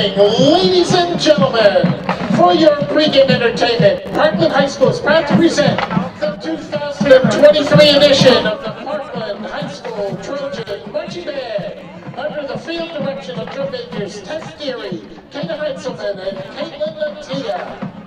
evening, ladies and gentlemen. For your pregame entertainment, Parkland High School is proud to present the 2023 edition of the Parkland High School Trojan Marching Band under the field direction of drum majors Tess Deary, Kata Heitzelman, and Caitlin Latia.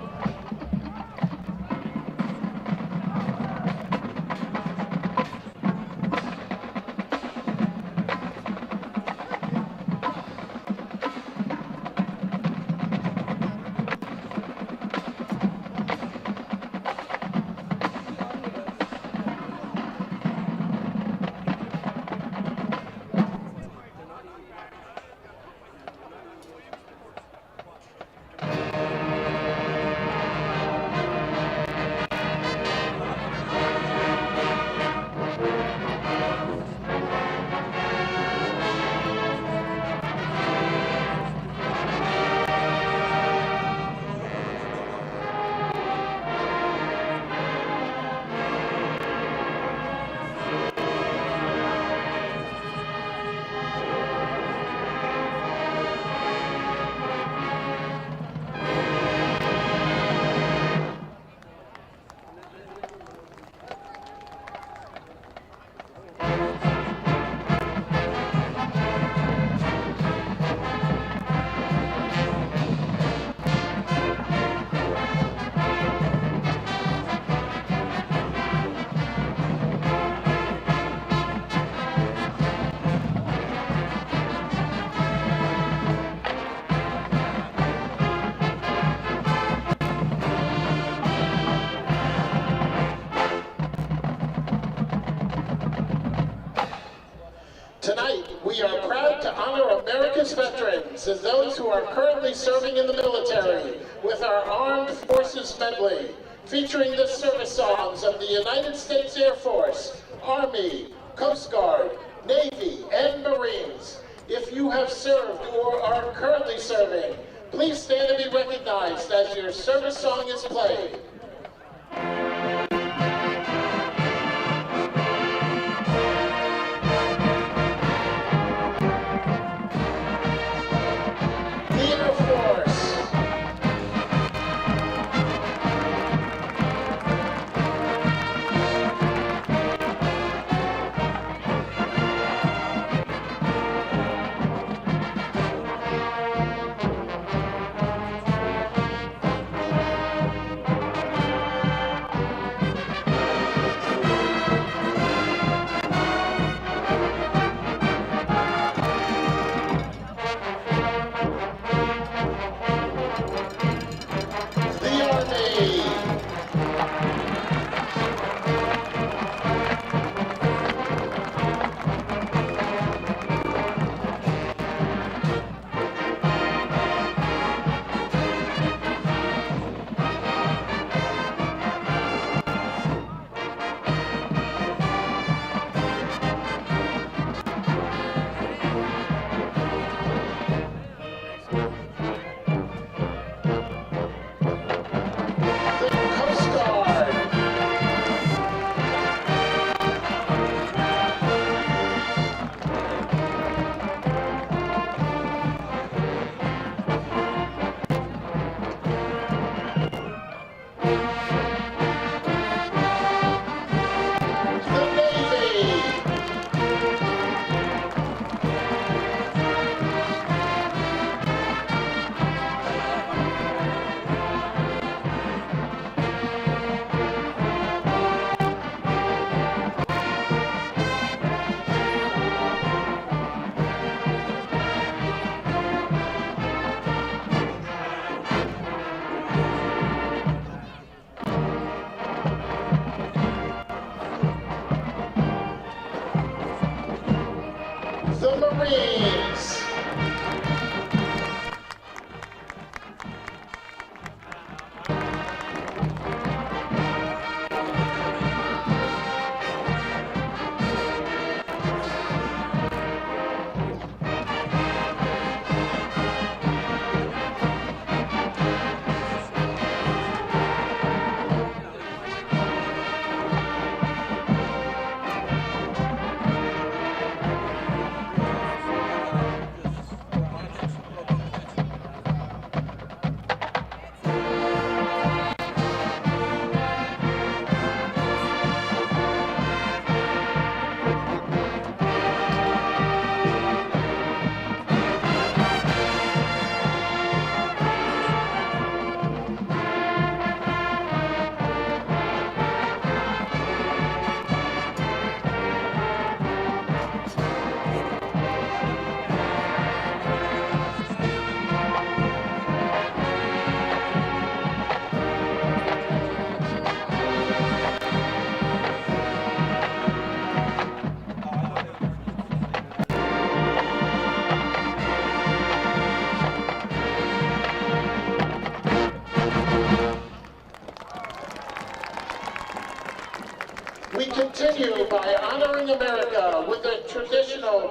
Tonight, we are proud to honor America's veterans and those who are currently serving in the military with our Armed Forces Medley, featuring the service songs of the United States Air Force, Army, Coast Guard, Navy, and Marines. If you have served or are currently serving, please stand and be recognized as your service song is played.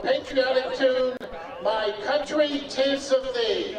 patriotic tune, My Country 'Tis of Thee.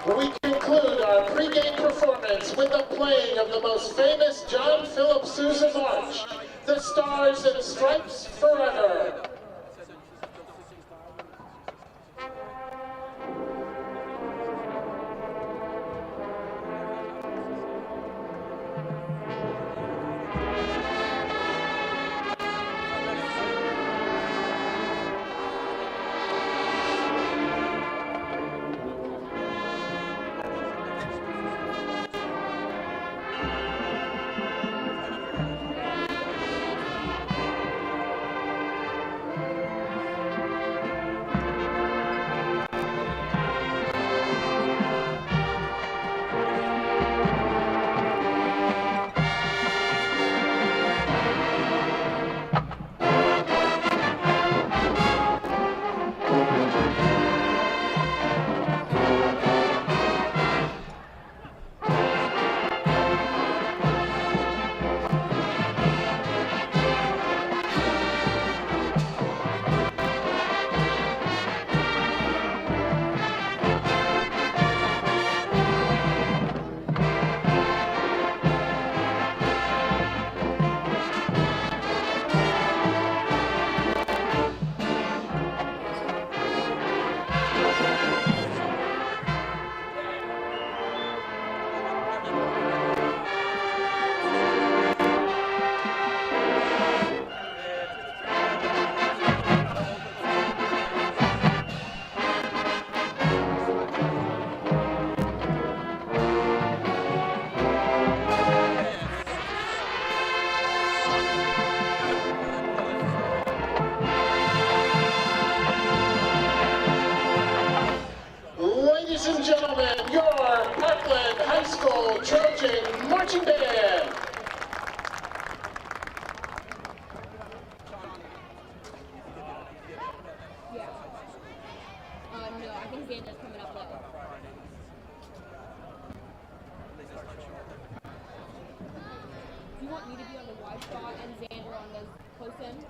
We conclude our pregame performance with the playing of the most famous John Philip Sousa march, The Stars and Stripes Forever. Ladies and gentlemen, your Parkland High School Trojan Marching Band. Yeah. No, I think Xander's coming up though. Do you want me to be on the wide spot and Xander on the close end?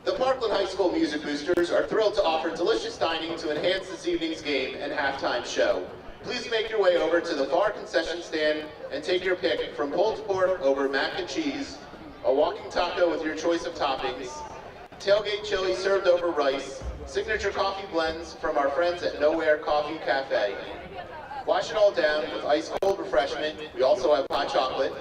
The Parkland High School Music Boosters are thrilled to offer delicious dining to enhance this evening's game and halftime show. Please make your way over to the far concession stand and take your pick from pulled pork over mac and cheese, a walking taco with your choice of toppings, tailgate chili served over rice, signature coffee blends from our friends at Nowhere Coffee Cafe. Wash it all down with ice cold refreshment. We also have hot chocolate.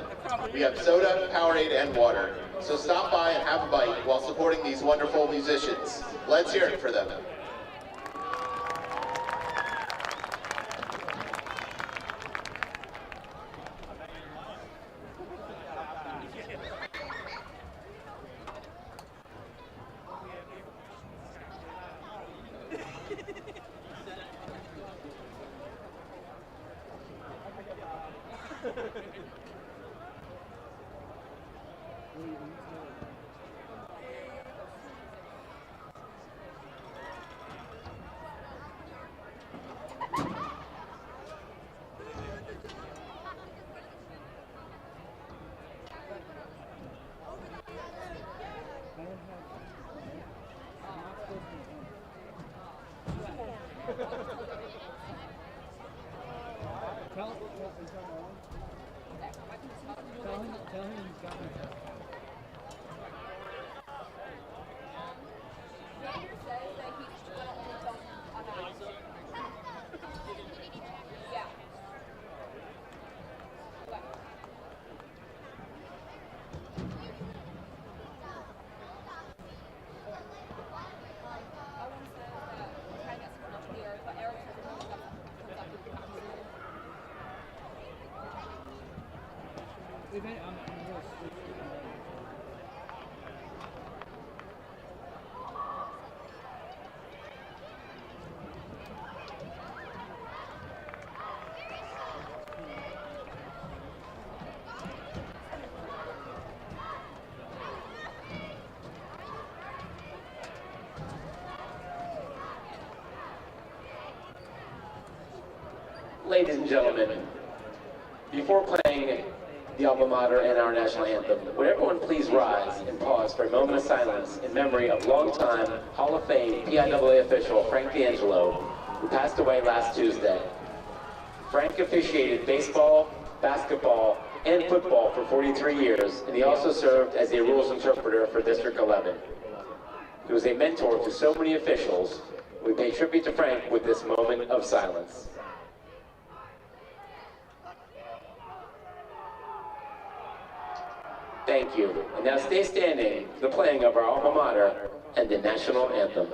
We have soda, Powerade, and water. So stop by and have a bite while supporting these wonderful musicians. Let's hear it for them. Tell him he's got me. Xander says that he's still only on ice. Yeah. Okay. Owen says that we're trying to get someone up here, but Eric says that no one comes up with the conversation. If any, I'm real stupid. Ladies and gentlemen, before playing the alma mater and our national anthem, would everyone please rise and pause for a moment of silence in memory of longtime Hall of Fame PIAA official Frank D'Angelo, who passed away last Tuesday. Frank officiated baseball, basketball, and football for 43 years, and he also served as a rules interpreter for District 11. He was a mentor to so many officials. We pay tribute to Frank with this moment of silence. Thank you. And now stay standing for the playing of our alma mater and the national anthem.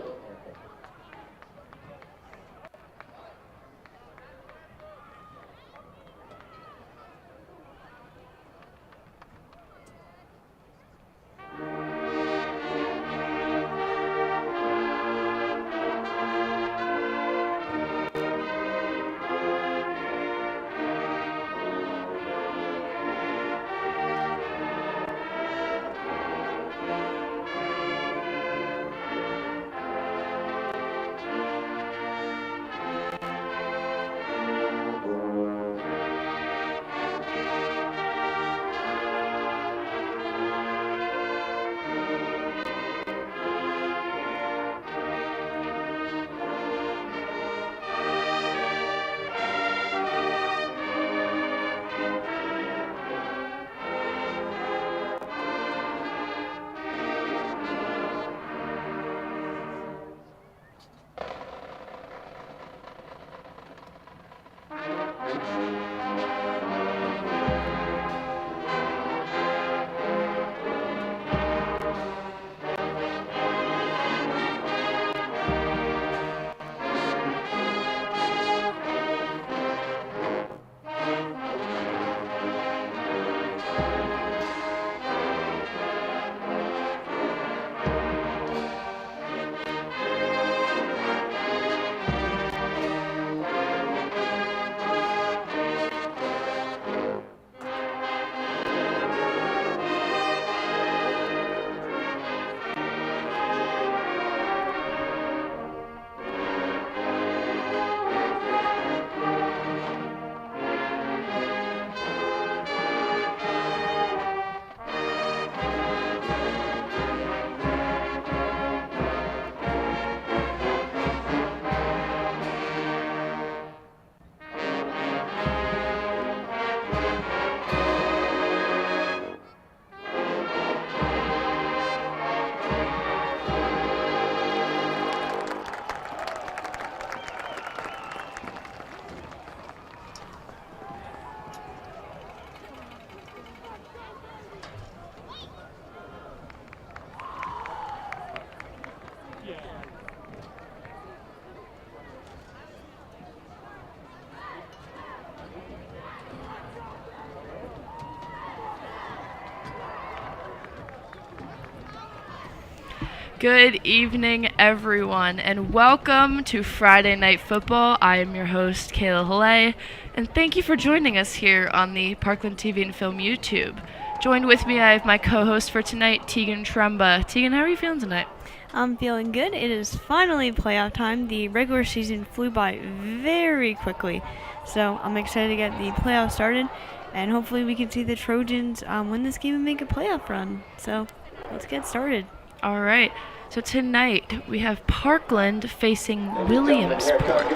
Good evening, everyone, and welcome to Friday Night Football. I am your host, Kayla Haley, And thank you for joining us here on the Parkland TV and Film YouTube. Joined with me, I have my co-host for tonight, Tegan Tremba. Tegan, how are you feeling tonight? I'm feeling good. It is finally playoff time. The regular season flew by very quickly, so I'm excited to get the playoffs started, and hopefully we can see the Trojans win this game and make a playoff run. So let's get started. All right. So tonight we have Parkland facing Williamsport.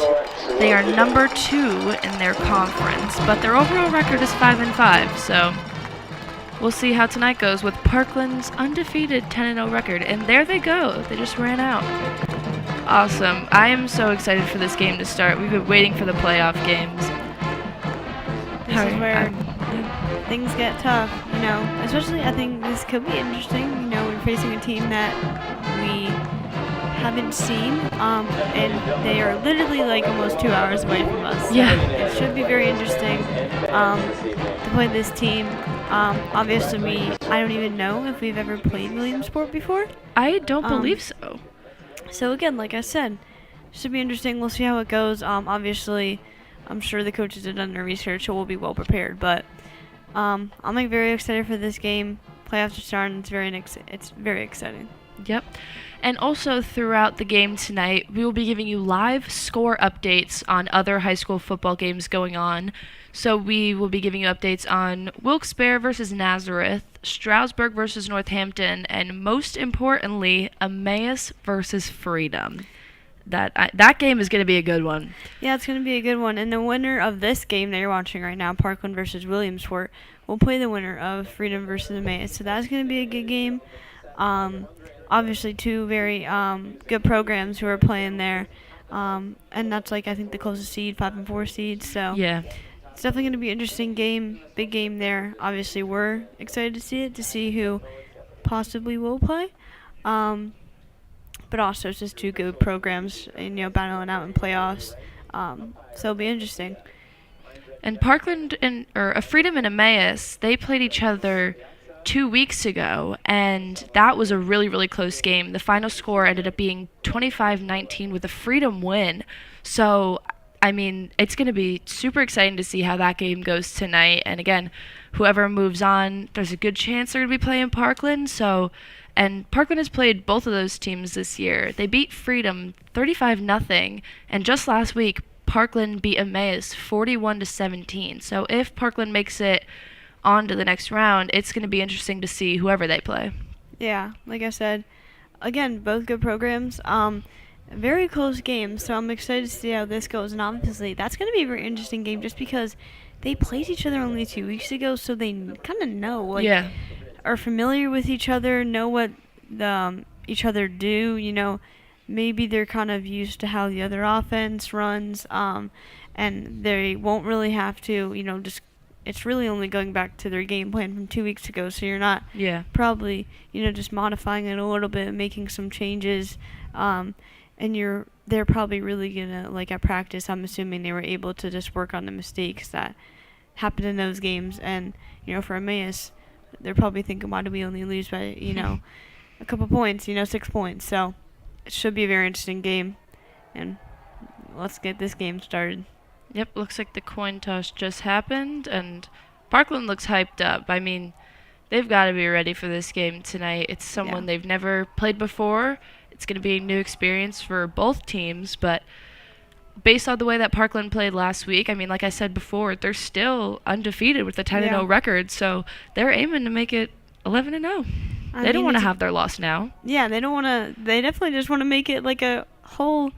They are number 2 in their conference, but their overall record is 5-5. So we'll see how tonight goes with Parkland's undefeated 10-0 record. And there they go. They just ran out. Awesome. I am so excited for this game to start. We've been waiting for the playoff games. This is where things get tough, especially I think this could be interesting, we're facing a team that we haven't seen, and they are literally like almost 2 hours away from us. So yeah. It should be very interesting to play this team. Obviously, I don't even know if we've ever played Williamsport before. I don't believe so. So again, like I said, should be interesting. We'll see how it goes. Obviously, I'm sure the coaches have done their research, so we'll be well prepared. But I'm very excited for this game. Playoffs are starting. It's very exciting. Yep. And also throughout the game tonight, we will be giving you live score updates on other high school football games going on. So we will be giving you updates on Wilkes-Barre versus Nazareth, Stroudsburg versus Northampton, and most importantly, Emmaus versus Freedom. That game is going to be a good one. Yeah, it's going to be a good one. And the winner of this game that you're watching right now, Parkland versus Williamsport, will play the winner of Freedom versus Emmaus. So that's going to be a good game. Obviously, two very good programs who are playing there. And that's I think the closest seed, 5 and 4 seeds. So yeah, it's definitely going to be an interesting game, big game there. Obviously, we're excited to see it, to see who possibly will play. But also it's just two good programs, and battling out in playoffs. So it'll be interesting. And Parkland Freedom and Emmaus, they played each other 2 weeks ago, and that was a really, really close game. The final score ended up being 25-19 with a Freedom win. So, I mean, it's going to be super exciting to see how that game goes tonight. And again, whoever moves on, there's a good chance they're going to be playing Parkland. And Parkland has played both of those teams this year. They beat Freedom 35-0, and just last week, Parkland beat Emmaus 41-17. So if Parkland makes it on to the next round, it's going to be interesting to see whoever they play. Yeah, like I said, again, both good programs. Very close games, so I'm excited to see how this goes. And obviously, that's going to be a very interesting game just because they played each other only 2 weeks ago, so they kind of know, are familiar with each other, know what each other do, maybe they're kind of used to how the other offense runs, and they won't really have to, it's really only going back to their game plan from 2 weeks ago, so you're not probably, just modifying it a little bit, making some changes, and they're probably really gonna, at practice, I'm assuming they were able to just work on the mistakes that happened in those games, and, for Emmaus, they're probably thinking, why do we only lose by, a couple points, 6 points. So it should be a very interesting game. And let's get this game started. Yep, looks like the coin toss just happened, and Parkland looks hyped up. I mean, they've got to be ready for this game tonight. It's someone they've never played before. It's going to be a new experience for both teams, but based on the way that Parkland played last week, I mean, like I said before, they're still undefeated with a 10-0 record, so they're aiming to make it 11-0. They don't want to have their loss now. Yeah, they don't want to. They definitely just want to make it a whole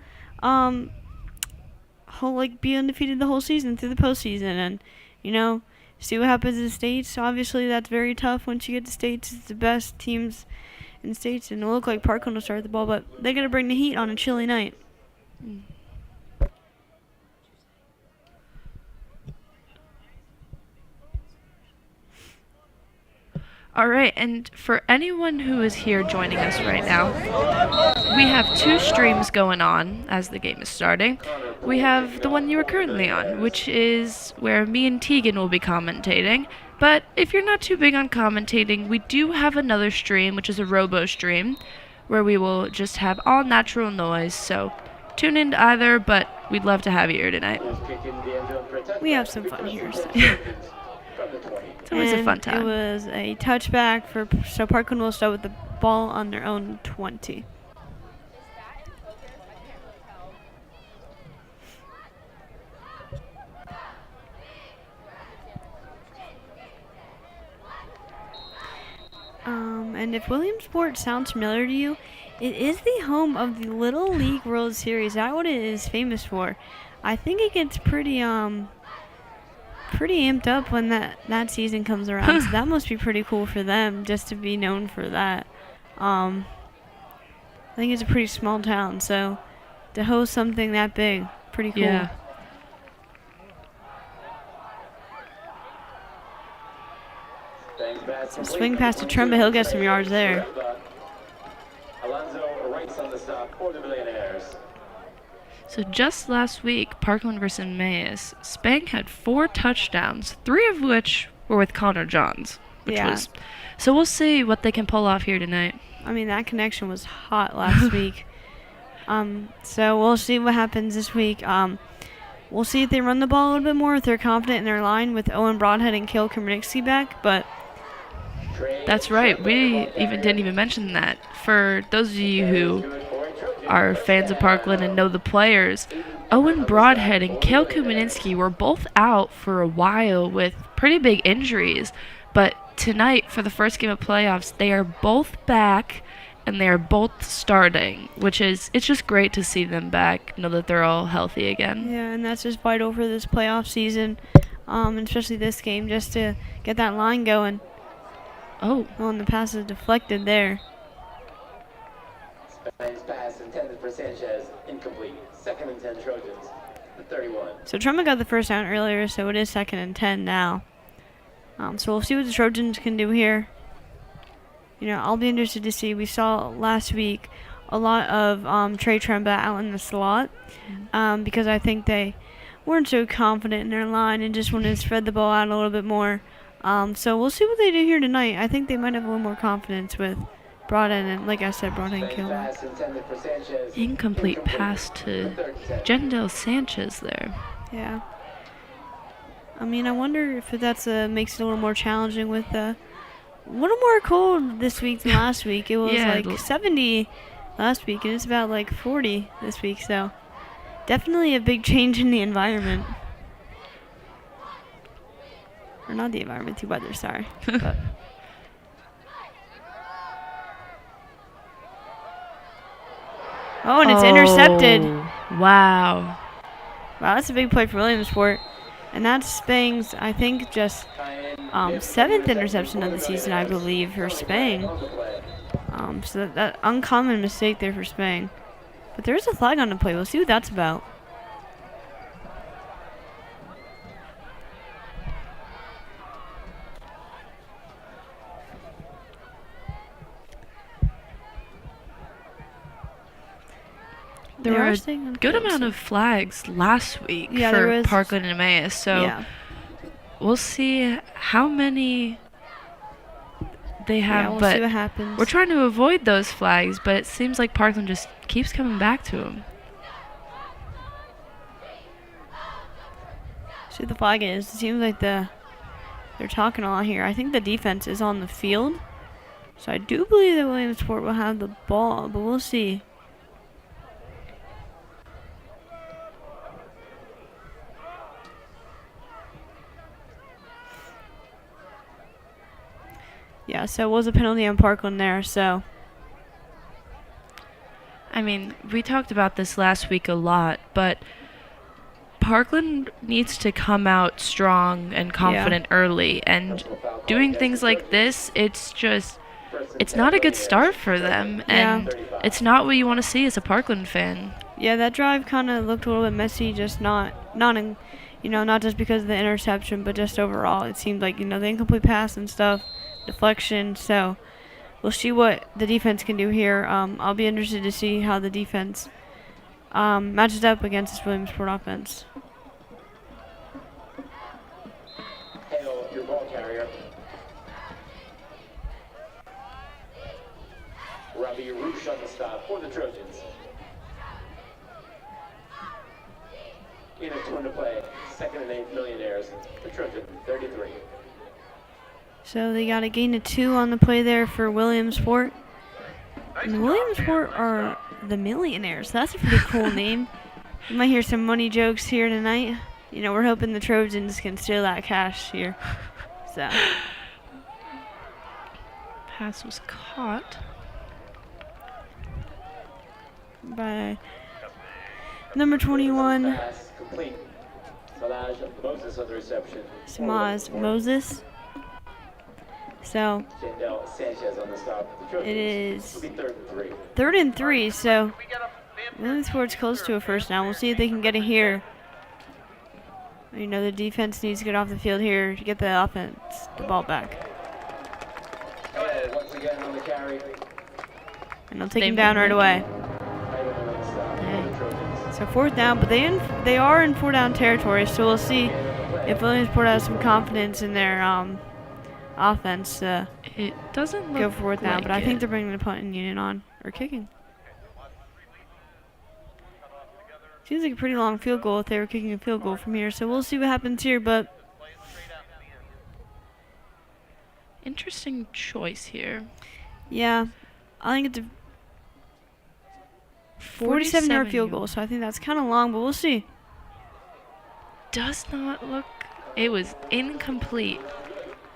be undefeated the whole season through the postseason, and see what happens in the States. Obviously, that's very tough once you get to States. It's the best teams in the States, and it'll look like Parkland will start the ball, but they got to bring the heat on a chilly night. All right, and for anyone who is here joining us right now, we have 2 streams going on as the game is starting. We have the one you are currently on, which is where me and Tegan will be commentating. But if you're not too big on commentating, we do have another stream, which is a robo stream, where we will just have all natural noise. So tune in to either, but we'd love to have you here tonight. We have some fun here. So. It's always a fun time. It was a touchback so Parkland will start with the ball on their own 20. And if Williamsport sounds familiar to you, it is the home of the Little League World Series. That's what it is famous for. I think it gets pretty amped up when that season comes around. So that must be pretty cool for them just to be known for that. I think it's a pretty small town, so to host something that big, pretty cool. Yeah. So swing pass to Tremba. He'll get some yards there. So just last week, Parkland versus Emmaus, Spang had 4 touchdowns, 3 of which were with Connor Johns. So we'll see what they can pull off here tonight. I mean, that connection was hot last week. So we'll see what happens this week. We'll see if they run the ball a little bit more, if they're confident in their line with Owen Broadhead and Kale Komarnitsky back, but... That's right. We didn't even mention that. For those of you who are fans of Parkland and know the players, Owen Broadhead and Kale Komarnitsky were both out for a while with pretty big injuries. But tonight, for the first game of playoffs, they are both back and they are both starting, it's just great to see them back, know that they're all healthy again. Yeah, and that's just vital for this playoff season, and especially this game, just to get that line going. Oh, and the pass is deflected there. Spang's pass intended for Sanchez, incomplete. 2nd and 10 Trojans, the 31. So Tremba got the first down earlier, so it is 2nd and 10 now. So we'll see what the Trojans can do here. I'll be interested to see. We saw last week a lot of Trey Tremba out in the slot because I think they weren't so confident in their line and just wanted to spread the ball out a little bit more. So we'll see what they do here tonight. I think they might have a little more confidence with Broadhead and, like I said, Broadhead and Kilmer. Incomplete pass to Jendel Sanchez there. Yeah. I mean, I wonder if that's makes it a little more challenging with a little more cold this week than last week. It was like 70 last week, and it's about like 40 this week. So definitely a big change in the environment. Or not the environment, the weather, sorry. But. Oh, and it's intercepted. Wow. Wow, that's a big play for Williamsport. And that's Spang's, I think, just 7th interception of the season, I believe, for Spang. So that uncommon mistake there for Spang. But there is a flag on the play. We'll see what that's about. There were a good amount of flags last week for Parkland and Emmaus, so we'll see how many they have. We'll but see what happens. We're trying to avoid those flags, but it seems like Parkland just keeps coming back to them. See what the flag is. It seems like they're talking a lot here. I think the defense is on the field, so I do believe that Williamsport will have the ball, but we'll see. Yeah, so it was a penalty on Parkland there, so. I mean, we talked about this last week a lot, but Parkland needs to come out strong and confident early, and doing things like this, it's not a good start for them, and it's not what you want to see as a Parkland fan. Yeah, that drive kind of looked a little bit messy, just not just because of the interception, but just overall. It seemed like, the incomplete pass and stuff, deflection, so we'll see what the defense can do here. I'll be interested to see how the defense matches up against this Williamsport offense. Hale, your ball carrier. Robbie Roosh on the stop for the Trojans. in a turn to play. Second and 8 millionaires. The Trojan, 33. So they got a gain of 2 on the play there for Williamsport. And Williamsport are the Millionaires. That's a pretty cool name. You might hear some money jokes here tonight. You know, we're hoping the Trojans can steal that cash here. So Pass was caught. by number 21, Pass complete. Salaj Moses on the reception. Samaz Moses. So Jandel Sanchez on the stop. The Trojans it is will be 3rd and 3. 3rd and 3. So Williamsport's close to a first down. We'll see if they can get it here. You know, the defense needs to get off the field here to get the offense the ball back. Once again on the carry. And they'll take him down right away. So 4th down, but they are in 4-down territory, so we'll see if Williamsport has some confidence in their offense to It doesn't look go for 4th down, like but I think it. they're bringing the punting unit on, or kicking. Seems like a pretty long field goal if they were kicking a field goal from here, so we'll see what happens here, but Interesting choice here. yeah, I think it's a 47-yard field goal, so I think that's kind of long, but we'll see. Does not look. It was incomplete.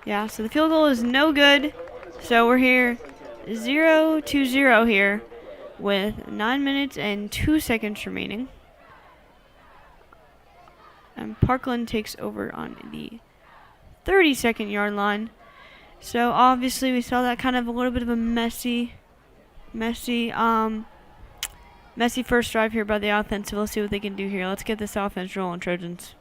Yeah, so the field goal is no good. So we're here 0-0 here with 9 minutes and 2 seconds remaining. And Parkland takes over on the 32nd yard line. So obviously we saw that kind of a little bit of a messy first drive here by the offense. So we'll see what they can do here. Let's get this offense rolling, Trojans.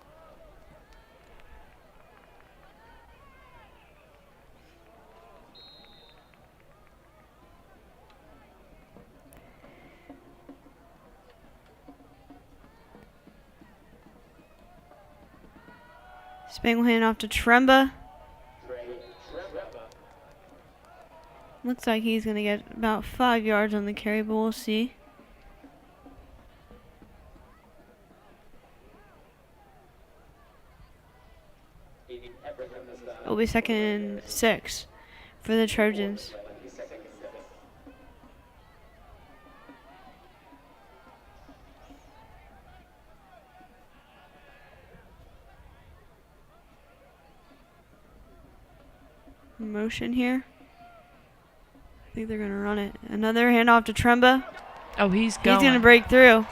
Spangle hand off to Tremba. Looks like he's going to get about 5 yards on the carry, but we'll see. It'll be 2nd and 6 for the Trojans. Motion here. I think they're going to run it. Another handoff to Tremba. Oh, he's going. He's going to break through.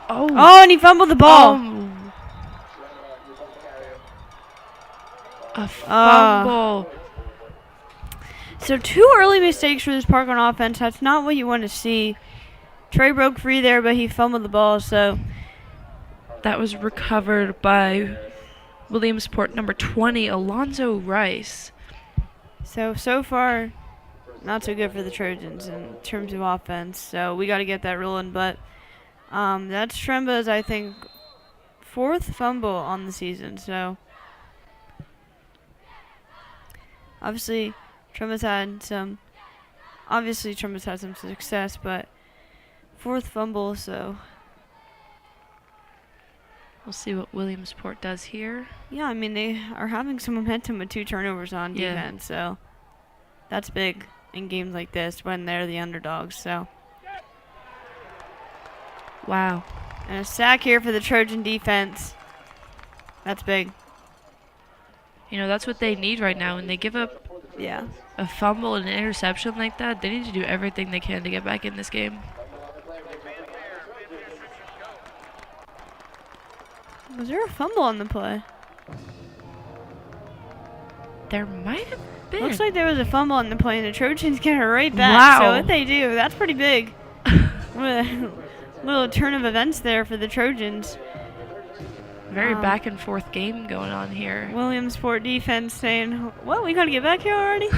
Oh. Oh, and he fumbled the ball. Oh. A fumble. So 2 early mistakes for this Parkland offense. That's not what you want to see. Trey broke free there, but he fumbled the ball. So That was recovered by Williamsport number 20, Alonzo Rice. So far, not so good for the Trojans in terms of offense. So we got to get that rolling. But that's Tremba's, I think, 4th fumble on the season. So obviously, Tremba's had some success, but 4th fumble. So We'll see what Williamsport does here. yeah, I mean they are having some momentum with 2 turnovers on Yeah. defense. So that's big in games like this when they're the underdogs. So. Wow. And a sack here for the Trojan defense. That's big. You know, that's what they need right now. When they give up Yeah. a fumble and an interception like that, they need to do everything they can to get back in this game. Was there a fumble on the play? There might have been. Looks like there was a fumble on the play, and the Trojans get it right back. Wow. So what they do, that's pretty big. Little turn of events there for the Trojans. Very back and forth game going on here. Williamsport defense saying, "What? We gotta get back here already?"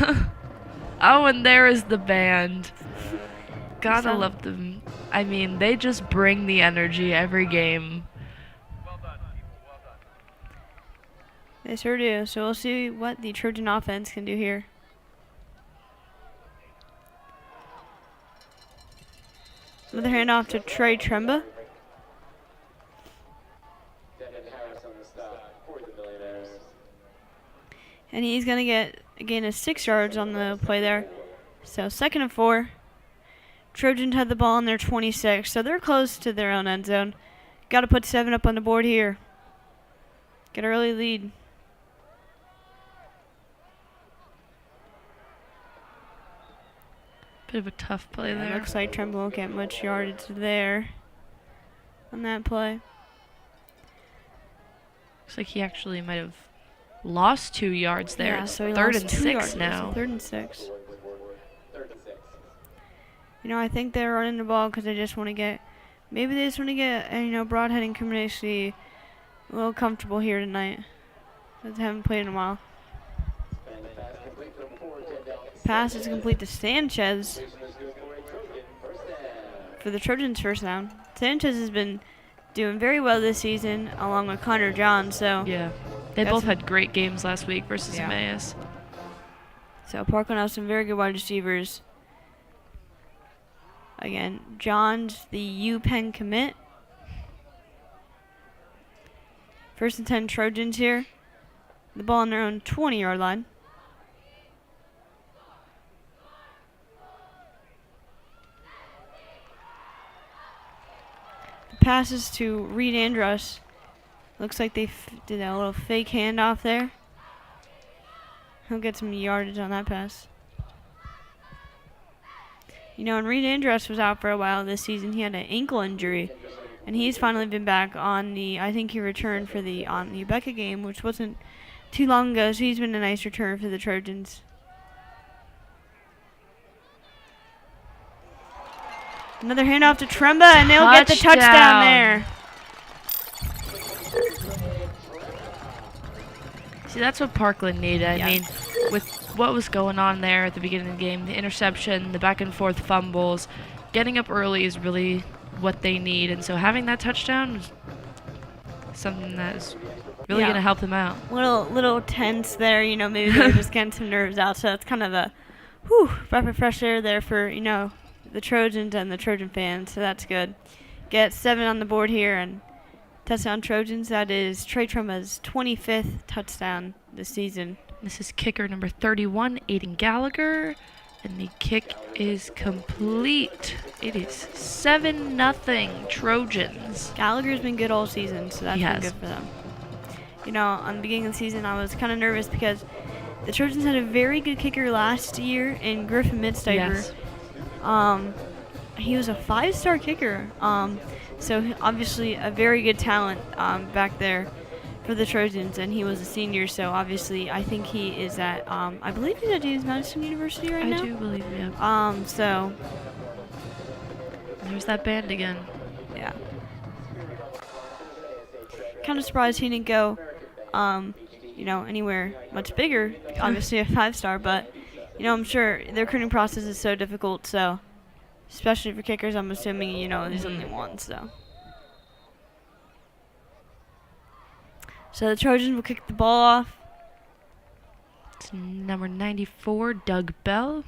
Oh, and there is the band. Gotta So- love them. I mean, they just bring the energy every game. They sure do. So we'll see what the Trojan offense can do here. Another handoff to Tremba. And he's going to get a gain of 6 yards on the play there. So 2nd and 4. Trojans had the ball on their 26, so they're close to their own end zone. Got to put 7 up on the board here. Get an early lead. Bit of a tough play there. Looks like Tremba won't get much yardage there on that play. Looks like he actually might have lost 2 yards there. Yeah, It's so he 3rd lost and 2 6 yards. now. 3rd and 6. I think they're running the ball because they just want to get, maybe they just want to get, Broadhead and Community a little comfortable here tonight. They haven't played in a while. Pass is complete to Sanchez for the Trojans' first down. Sanchez has been doing very well this season, along with Connor John. So Yeah, they both had great games last week versus Yeah. Emmaus. So Parkland has some very good wide receivers. Again, John's the UPenn commit. 1st and 10 Trojans here. The ball on their own 20-yard line. The passes to Reed Andrus. Looks like they did a little fake handoff there. He'll get some yardage on that pass. And Reed Andrus was out for a while this season. He had an ankle injury, and he's finally been back on the. I think he returned for the Becca game, which wasn't too long ago. So he's been a nice return for the Trojans. Another handoff to Tremba, and they'll get the touchdown there. See, that's what Parkland needed. I mean, with what was going on there at the beginning of the game, the interception, the back and forth fumbles, getting up early is really what they need. And so having that touchdown is something that is really going to help them out. Little tense there, maybe they're just getting some nerves out. So it's kind of a breath of fresh air there for, the Trojans and the Trojan fans. So that's good. Get 7 on the board here, and touchdown Trojans. That is Trey Tremba's 25th touchdown this season. This is kicker number 31, Aiden Gallagher, and the kick is complete. It is 7-0 Trojans. Gallagher's been good all season, so that's been good for them. On the beginning of the season, I was kind of nervous because the Trojans had a very good kicker last year in Griffin Midstiper. Yes. He was a 5-star kicker, so obviously a very good talent back there for the Trojans, and he was a senior, so obviously I think he is at, I believe he's at James Madison University right now. I do believe, yeah. So there's that band again. Yeah. Kind of surprised he didn't go, anywhere much bigger. Obviously a 5-star, but I'm sure the recruiting process is so difficult. So, especially for kickers, I'm assuming there's only one. So the Trojans will kick the ball off. It's number 94, Doug Bell.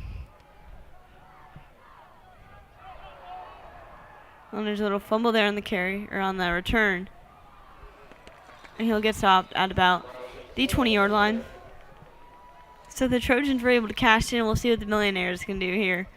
And there's a little fumble there on the carry, or on the return. And he'll get stopped at about the 20-yard line. So the Trojans were able to cash in. We'll see what the Millionaires can do here.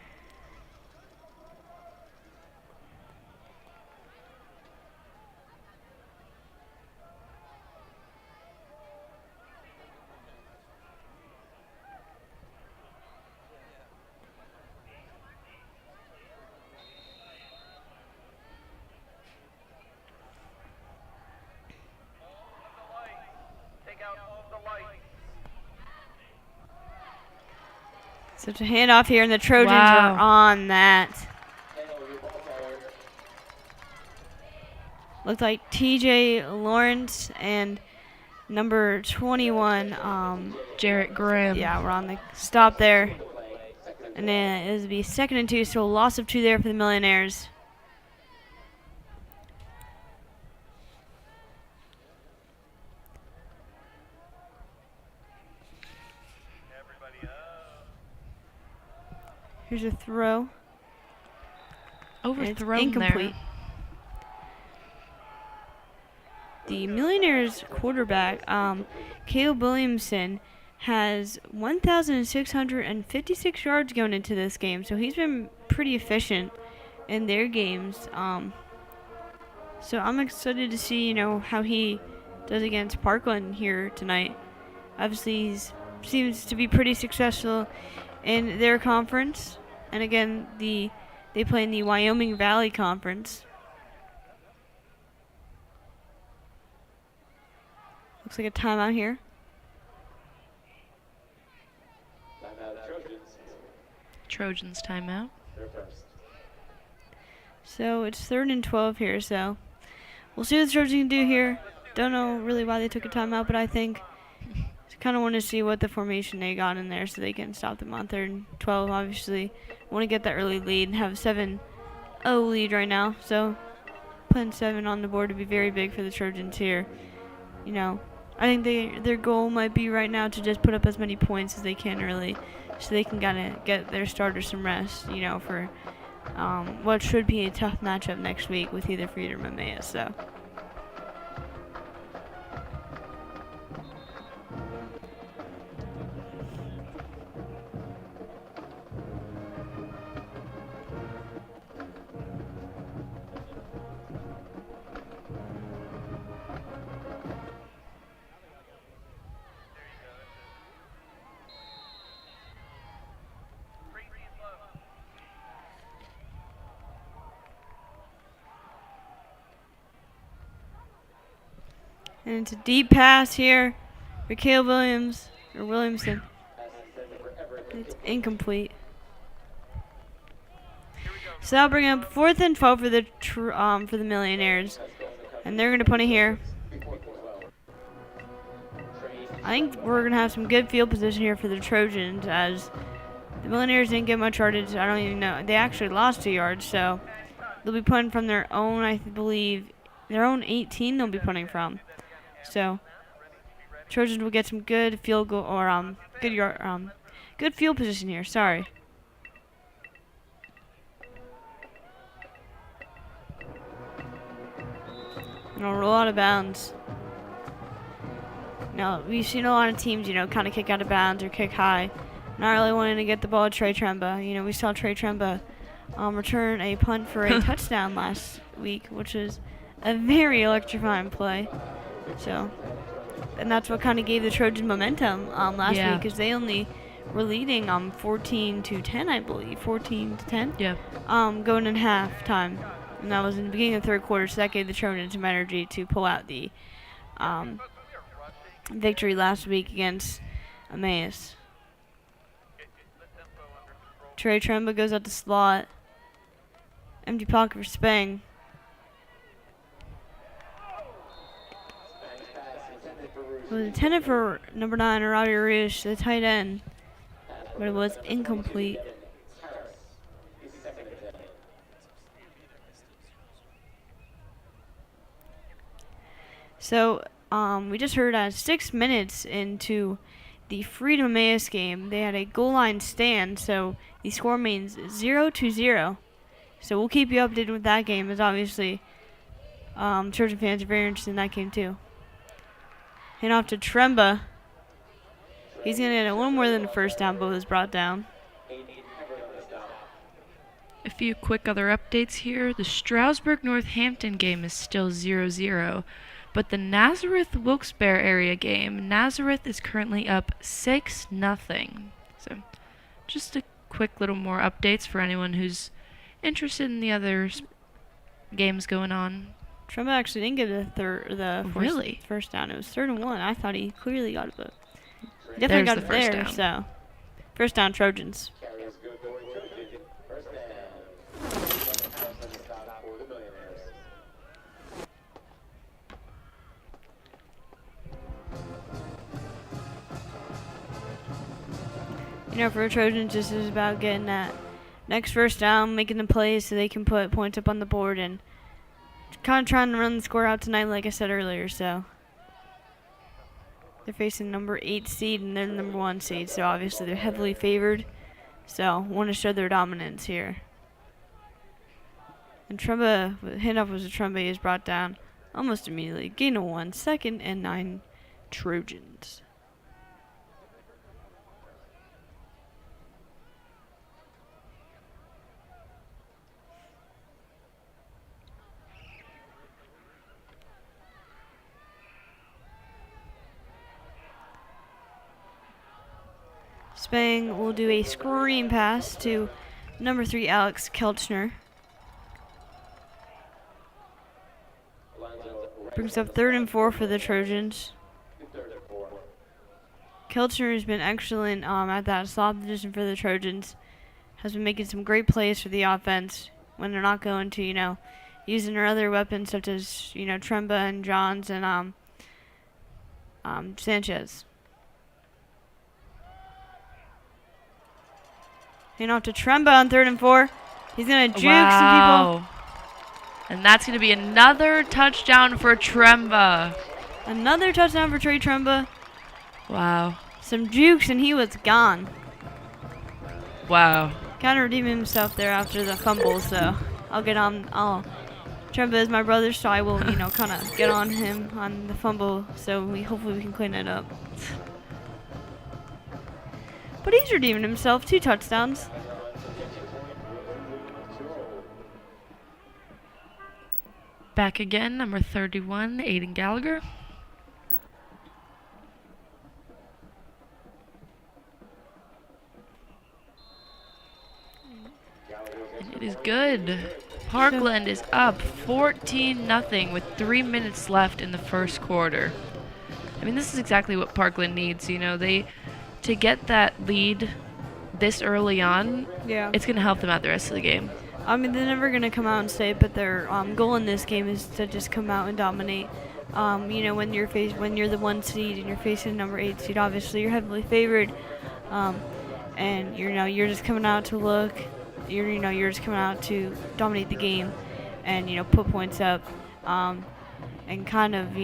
So to hand off here, and the Trojans are on that. Looked like TJ Lawrence and number 21, Jarrett Graham. Yeah, we're on the stop there. And then it would be 2nd and 2, so a loss of 2 there for the Millionaires. Here's a throw. Overthrown incomplete. there. The Millionaires quarterback, Caleb Williamson, has 1,656 yards going into this game, so he's been pretty efficient in their games. So I'm excited to see, how he does against Parkland here tonight. Obviously, he seems to be pretty successful in their conference, and again, they play in the Wyoming Valley Conference. Looks like a timeout here. Trojans timeout. So it's 3rd and 12 here, so we'll see what the Trojans can do here. Don't know really why they took a timeout, but I think kind of want to see what the formation they got in there so they can stop them on 3rd and 12, obviously. Want to get that early lead and have a 7-0 lead right now, so putting 7 on the board would be very big for the Trojans here. I think their goal might be right now to just put up as many points as they can early so they can kind of get their starters some rest, for what should be a tough matchup next week with either Freedom or Emmaus. So. And it's a deep pass here for Caleb Williamson. It's incomplete. So that'll bring up 4th and 12 for the Millionaires, and they're gonna punt it here. I think we're gonna have some good field position here for the Trojans, as the Millionaires didn't get much yardage. I don't even know. They actually lost 2 yards, so they'll be punting from their own, I believe, their own 18. They'll be punting from. So Trojans will get some good field goal or good field position here. Sorry. And I'll roll out of bounds. Now we've seen a lot of teams, kind of kick out of bounds or kick high, not really wanting to get the ball to Trey Tremba. We saw Trey Tremba return a punt for a touchdown last week, which is a very electrifying play. So, and that's what kind of gave the Trojans momentum last week, because they only were leading 14-10, I believe, 14-10. Yeah. Going in halftime, and that was in the beginning of the 3rd quarter. So that gave the Trojans some energy to pull out the victory last week against Emmaus. Trey Tremba goes out the slot. Empty pocket for Spang. It was intended for number 9, Robbie Roosh, the tight end, but it was incomplete. So, we just heard 6 minutes into the Freedom Emmaus game, they had a goal line stand, so the score means 0-0. So we'll keep you updated with that game, as obviously Trojan fans are very interested in that game too. And off to Tremba. He's going to get a little more than a first down, but was brought down. A few quick other updates here. The Stroudsburg-Northampton game is still 0-0, but the Nazareth-Wilkes-Barre area game, Nazareth is currently up 6-0. So just a quick little more updates for anyone who's interested in the other games going on. Tremba actually didn't get Really? first down. It was 3rd and 1. I thought he clearly got it, but definitely got it there. So first down, Trojans. For the Trojans, this is about getting that next first down, making the plays so they can put points up on the board, and kind of trying to run the score out tonight, like I said earlier. So they're facing number 8 seed and they're the number 1 seed, so obviously they're heavily favored. So want to show their dominance here. And Tremba, handoff was a Tremba, he is brought down almost immediately. Gain of 1, 2nd and 9 Trojans. Spang will do a screen pass to number 3, Alex Kelchner. Brings up 3rd and 4 for the Trojans. Kelchner has been excellent at that slot position for the Trojans. Has been making some great plays for the offense when they're not going to, using their other weapons such as, Tremba and Johns and Sanchez. Off to Tremba on 3rd and 4. He's going to juke some people. And that's going to be another touchdown for Tremba. Another touchdown for Trey Tremba. Wow. Some jukes and he was gone. Wow. Kind of redeeming himself there after the fumble, so I'll get on. Tremba is my brother, so I will, kind of get on him on the fumble, so hopefully we can clean it up. But he's redeeming himself, 2 touchdowns. Back again, number 31, Aiden Gallagher. It is good. Parkland is up 14-0 with 3 minutes left in the first quarter. I mean, this is exactly what Parkland needs. To get that lead this early on, it's going to help them out the rest of the game. I mean, they're never going to come out and say it, but their goal in this game is to just come out and dominate. When you're the 1 seed and you're facing the number 8 seed, obviously you're heavily favored, and you're just coming out to look. You're just coming out to dominate the game, and put points up, and kind of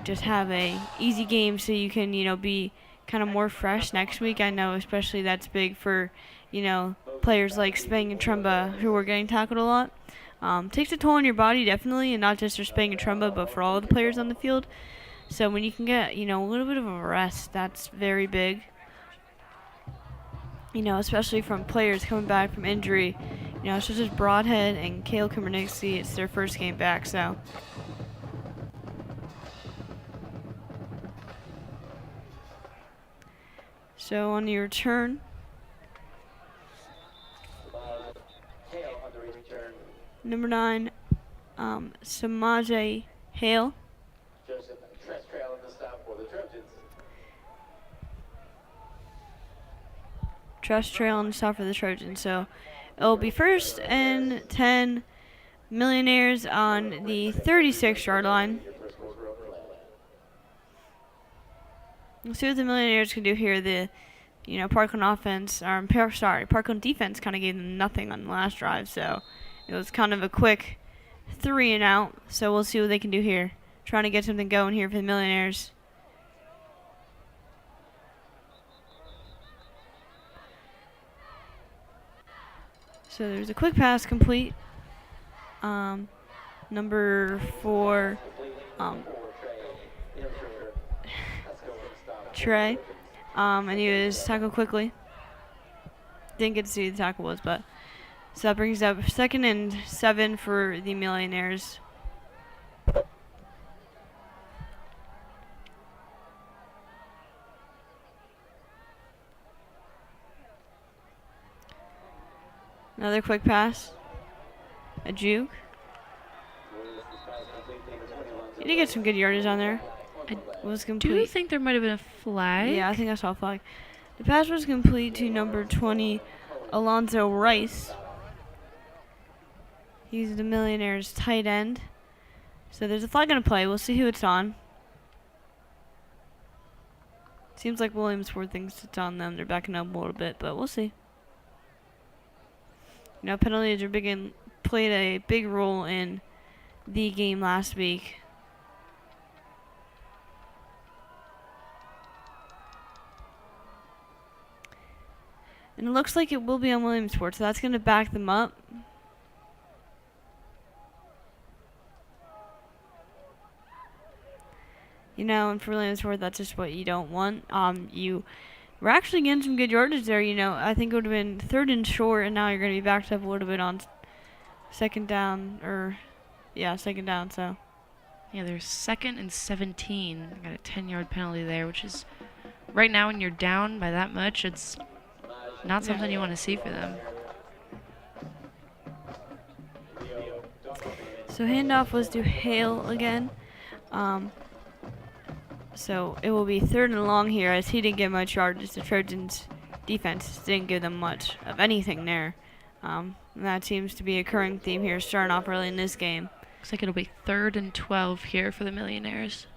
just have a easy game so you can be kind of more fresh next week. I know especially that's big for players like Spang and Tremba who are getting tackled a lot. Takes a toll on your body definitely, and not just for Spang and Tremba, but for all of the players on the field. So when you can get a little bit of a rest, that's very big. Especially from players coming back from injury. Such as Broadhead and Kale Kumarnixie, it's their first game back, so. So on your return. Number 9, Samaje Hale. Joseph Trestrail on the stop for the Trojans. Trust trail on the stop for the Trojans. So it'll be 1st and 10, Millionaires on the 36-yard line. We'll see what the Millionaires can do here. The Parkland offense, Parkland defense kind of gave them nothing on the last drive, so it was kind of a quick 3 and out. So we'll see what they can do here. Trying to get something going here for the Millionaires. So there's a quick pass complete. Number 4, Trey. And he was tackled quickly. Didn't get to see who the tackle was, but so that brings up 2nd and 7 for the Millionaires. Another quick pass. A juke. He did get some good yardage on there. It was complete. Do you think there might have been a flag? Yeah, I think I saw a flag. The pass was complete to number 20, Alonzo Rice. He's the Millionaires' tight end. So there's a flag on a play. We'll see who it's on. Seems like Williamsport thinks it's on them. They're backing up a little bit, but we'll see. Penalties are played a big role in the game last week. And it looks like it will be on Williamsport, so that's going to back them up. And for Williamsport, that's just what you don't want. You were actually getting some good yardage there. I think it would have been 3rd and short, and now you're going to be backed up a little bit on 2nd down, second down, so. Yeah, there's 2nd and 17. I got a 10-yard penalty there, which is right now when you're down by that much, it's not something you want to see for them. So handoff was to Hale again. So it will be 3rd and long here as he didn't get much yardage. The Trojans defense didn't give them much of anything there. And that seems to be a recurring theme here starting off early in this game. Looks like it'll be 3rd and 12 here for the Millionaires.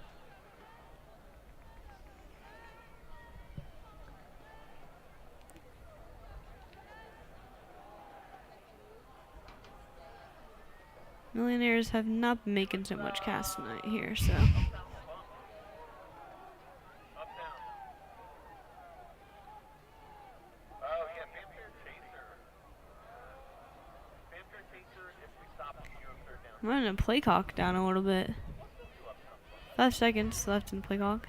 Millionaires have not been making so much cast tonight here, so. I'm running a play clock down a little bit. 5 seconds left in the play clock.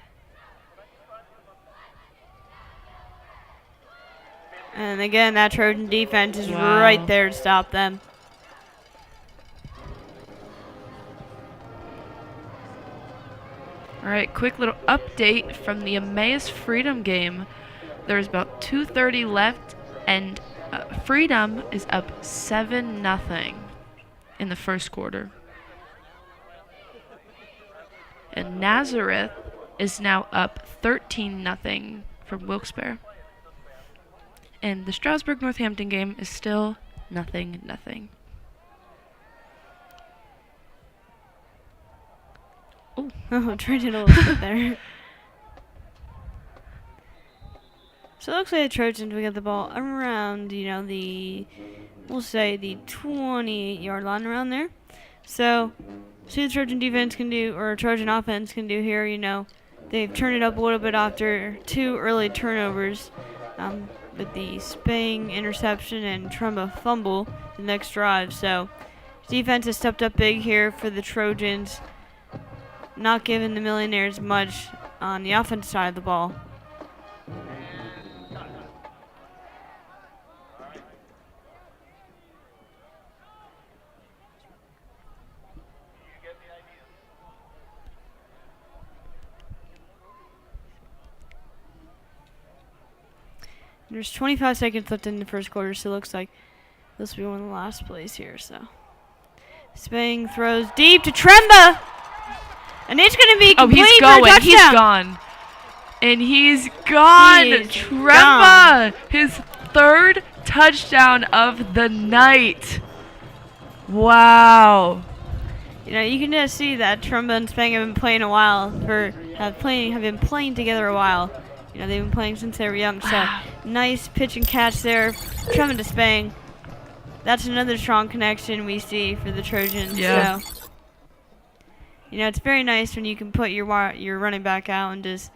And again, that Trojan defense is right there to stop them. All right, quick little update from the Emmaus Freedom game. There's about 2:30 left, and Freedom is up 7-0 in the first quarter. And Nazareth is now up 13-0 from Wilkes-Barre. And the Stroudsburg-Northampton game is still 0-0. Oh, traded a little bit there. So it looks like the Trojans will get the ball around, we'll say the 28-yard line around there. So, see what Trojan defense can do, or Trojan offense can do here, They've turned it up a little bit after 2 early turnovers with the Spang interception and Tremba fumble the next drive. So, defense has stepped up big here for the Trojans, not giving the Millionaires much on the offense side of the ball. There's 25 seconds left in the first quarter, so it looks like this will be one of the last plays here. So, Spang throws deep to Tremba, and it's going to be complete he's for a going. touchdown. He's gone. And he's gone. He is Tremba, his 3rd touchdown of the night. Wow. You can just see that Tremba and Spang have been playing a while. Have been playing together a while. They've been playing since they were young. So nice pitch and catch there, Tremba to Spang. That's another strong connection we see for the Trojans. Yeah. So, it's very nice when you can put your running back out and just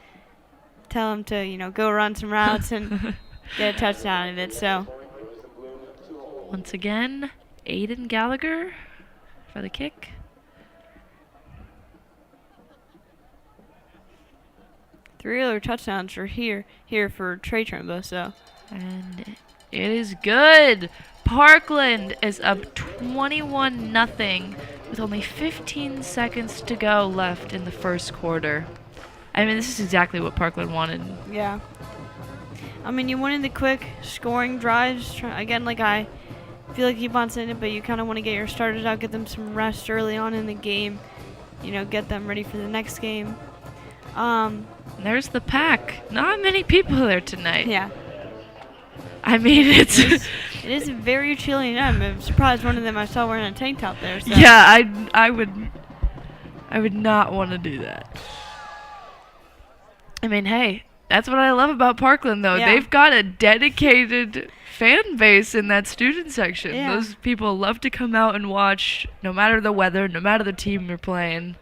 tell him to go run some routes and get a touchdown out of it. So once again, Aiden Gallagher for the kick. Three other touchdowns are here for Trey Tremba, so. And it is good. Parkland is up 21-0 with only 15 seconds to go left in the first quarter. I mean, this is exactly what Parkland wanted. Yeah. I mean, you wanted the quick scoring drives. Again, like I feel like keep on saying it, but you kind of want to get your starters out, get them some rest early on in the game. Get them ready for the next game. There's the pack. Not many people there tonight. Yeah. I mean, it is very chilly night. I'm surprised one of them I saw wearing a tank top there. So. Yeah, I would not want to do that. I mean, hey, that's what I love about Parkland, though. Yeah. They've got a dedicated fan base in that student section. Yeah. Those people love to come out and watch, no matter the weather, no matter the team you're playing.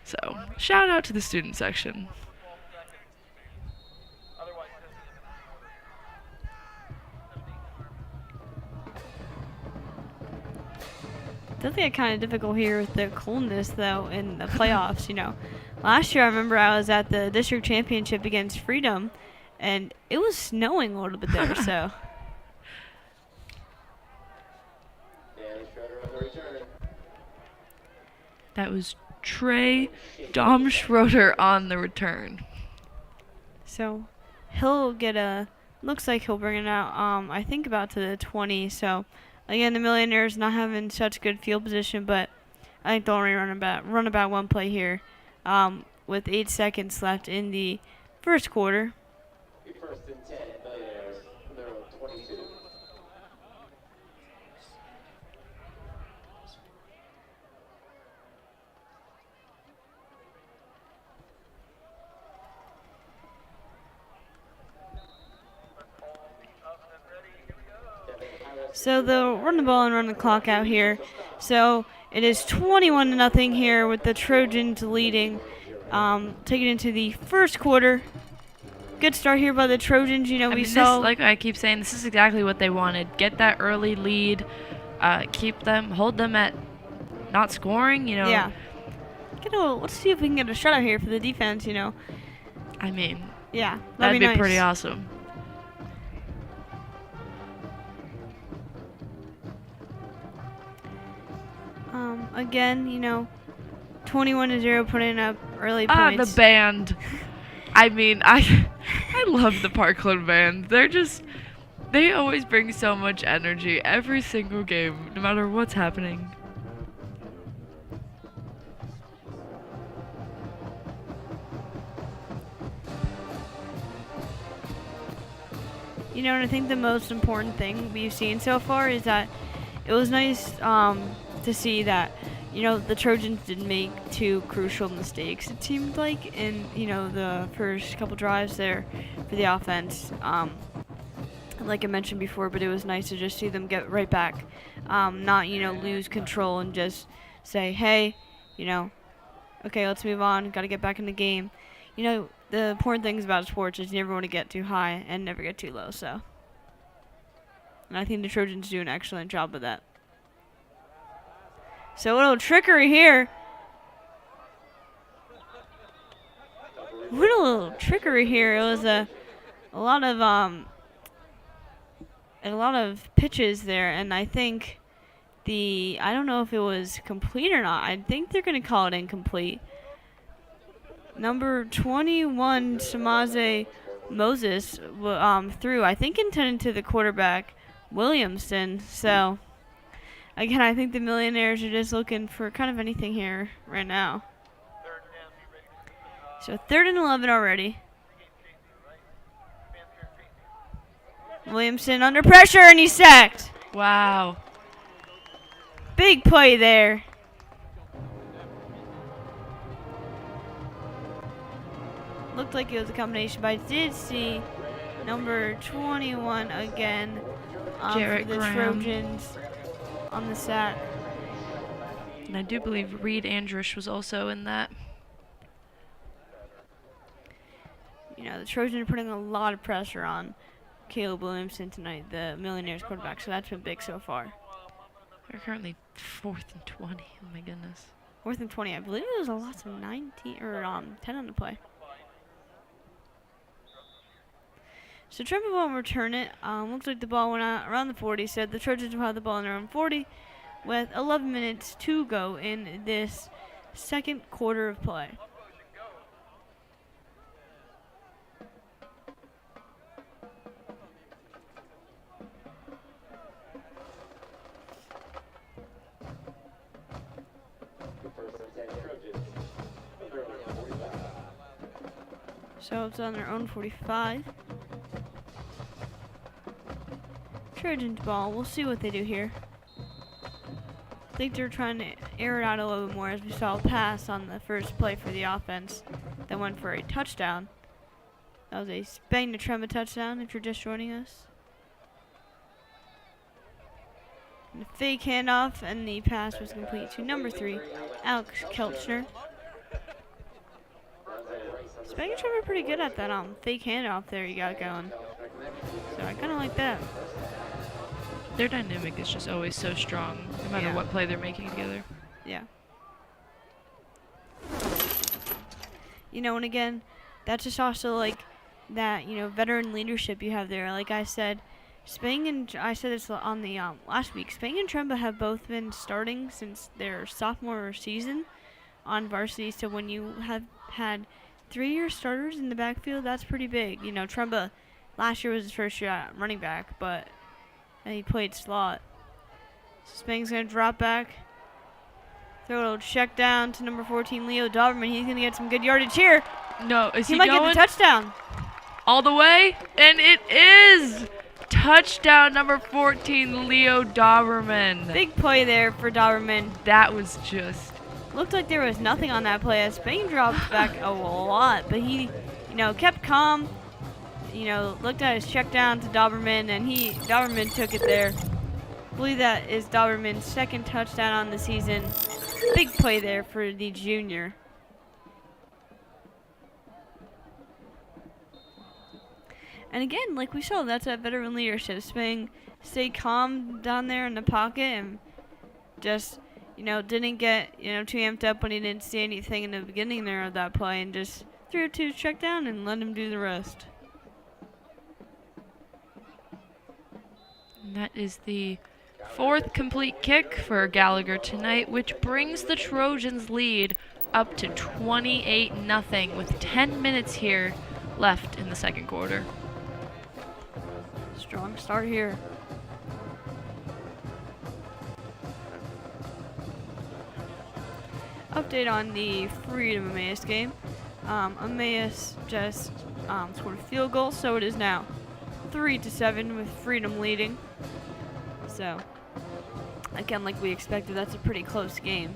So, shout out to the student section. It does get kind of difficult here with the coldness, though, in the playoffs. Last year I remember I was at the district championship against Freedom, and it was snowing a little bit there. So. That was Trey Schroeder on the return. So he'll get a Looks like he'll bring it out, I think about to the 20. So, again, the Millionaires not having such good field position, but I think they'll only run about one play here with 8 seconds left in the first quarter. First and 10, Millionaires, number 22. So they'll run the ball and run the clock out here. So it is 21-0 here with the Trojans leading, taking into the first quarter. Good start here by the Trojans. You know, I we mean, saw. this, like I keep saying, this is exactly what they wanted. Get that early lead, hold them at not scoring. You know. Yeah. Let's see if we can get a shutout here for the defense. You know. I mean. Yeah. That'd be nice. pretty awesome. Again, you know, 21-0, putting up early points. The band. I mean, I love the Parkland band. They always bring so much energy every single game, no matter what's happening. You know, and I think the most important thing we've seen so far is that it was nice to see that, you know, the Trojans didn't make two crucial mistakes, it seemed like, in, you know, the first couple drives there for the offense. Like I mentioned before, but it was nice to just see them get right back, not, you know, lose control and just say, hey, you know, okay, let's move on, got to get back in the game. You know, the important things about sports is you never want to get too high and never get too low, so. And I think the Trojans do an excellent job of that. So a little trickery here. What a little trickery here. It was a lot of pitches there, and I think I don't know if it was complete or not. I think they're going to call it incomplete. Number 21, Samaze Moses, threw, I think, intended to the quarterback, Williamsport. So, again, I think the Millionaires are just looking for kind of anything here right now. So, 3rd and 11 already. Williamsport under pressure, and he's sacked. Wow. Big play there. Looked like it was a combination, but I did see number 21 again for the Trojans on the sack. And I do believe Reed Andrush was also in that. You know, the Trojans are putting a lot of pressure on Caleb Williamson tonight, the Millionaires quarterback, so that's been big so far. They're currently 4th and 20. Oh my goodness. 4th and 20. I believe it was a loss of 19 or 10 on the play. So Tremba won't return it. Looks like the ball went out around the 40. So the Trojans will have the ball in their own 40 with 11 minutes to go in this second quarter of play. So it's on their own 45. Trojans ball. We'll see what they do here. I think they're trying to air it out a little bit more, as we saw a pass on the first play for the offense that went for a touchdown. That was a Spain to Tremba touchdown if you're just joining us. And a fake handoff, and the pass was complete to number 3, Alex Kelchner. Spain and Tremba are pretty good at that fake handoff there you got going. So I kind of like that. Their dynamic is just always so strong, no matter what play they're making together. Yeah. You know, and again, that's just also like that, you know, veteran leadership you have there. Like I said, I said this on the last week, Spain and Tremba have both been starting since their sophomore season on varsity. So when you have had 3-year starters in the backfield, that's pretty big. You know, Tremba last year was his first year at running back, but he played slot. So Spang's going to drop back. Throw a little check down to number 14, Leo Doberman. He's going to get some good yardage here. No, is he might going? get the touchdown. All the way? And it is! Touchdown number 14, Leo Doberman. Big play there for Doberman. That was just... Looked like there was nothing on that play as Spang dropped back a lot, but he, kept calm. Looked at his check down to Doberman, and Doberman took it there. I believe that is Doberman's second touchdown on the season. Big play there for the junior. And again, like we saw, that's that veteran leadership. Spang stayed calm down there in the pocket and just, didn't get, too amped up when he didn't see anything in the beginning there of that play and just threw it to his check down and let him do the rest. And that is the 4th complete kick for Gallagher tonight, which brings the Trojans' lead up to 28-0 with 10 minutes here left in the second quarter. Strong start here. Update on the Freedom Emmaus game. Emmaus just scored a field goal, so it is now 3-7 with Freedom leading. So, again, like we expected, that's a pretty close game.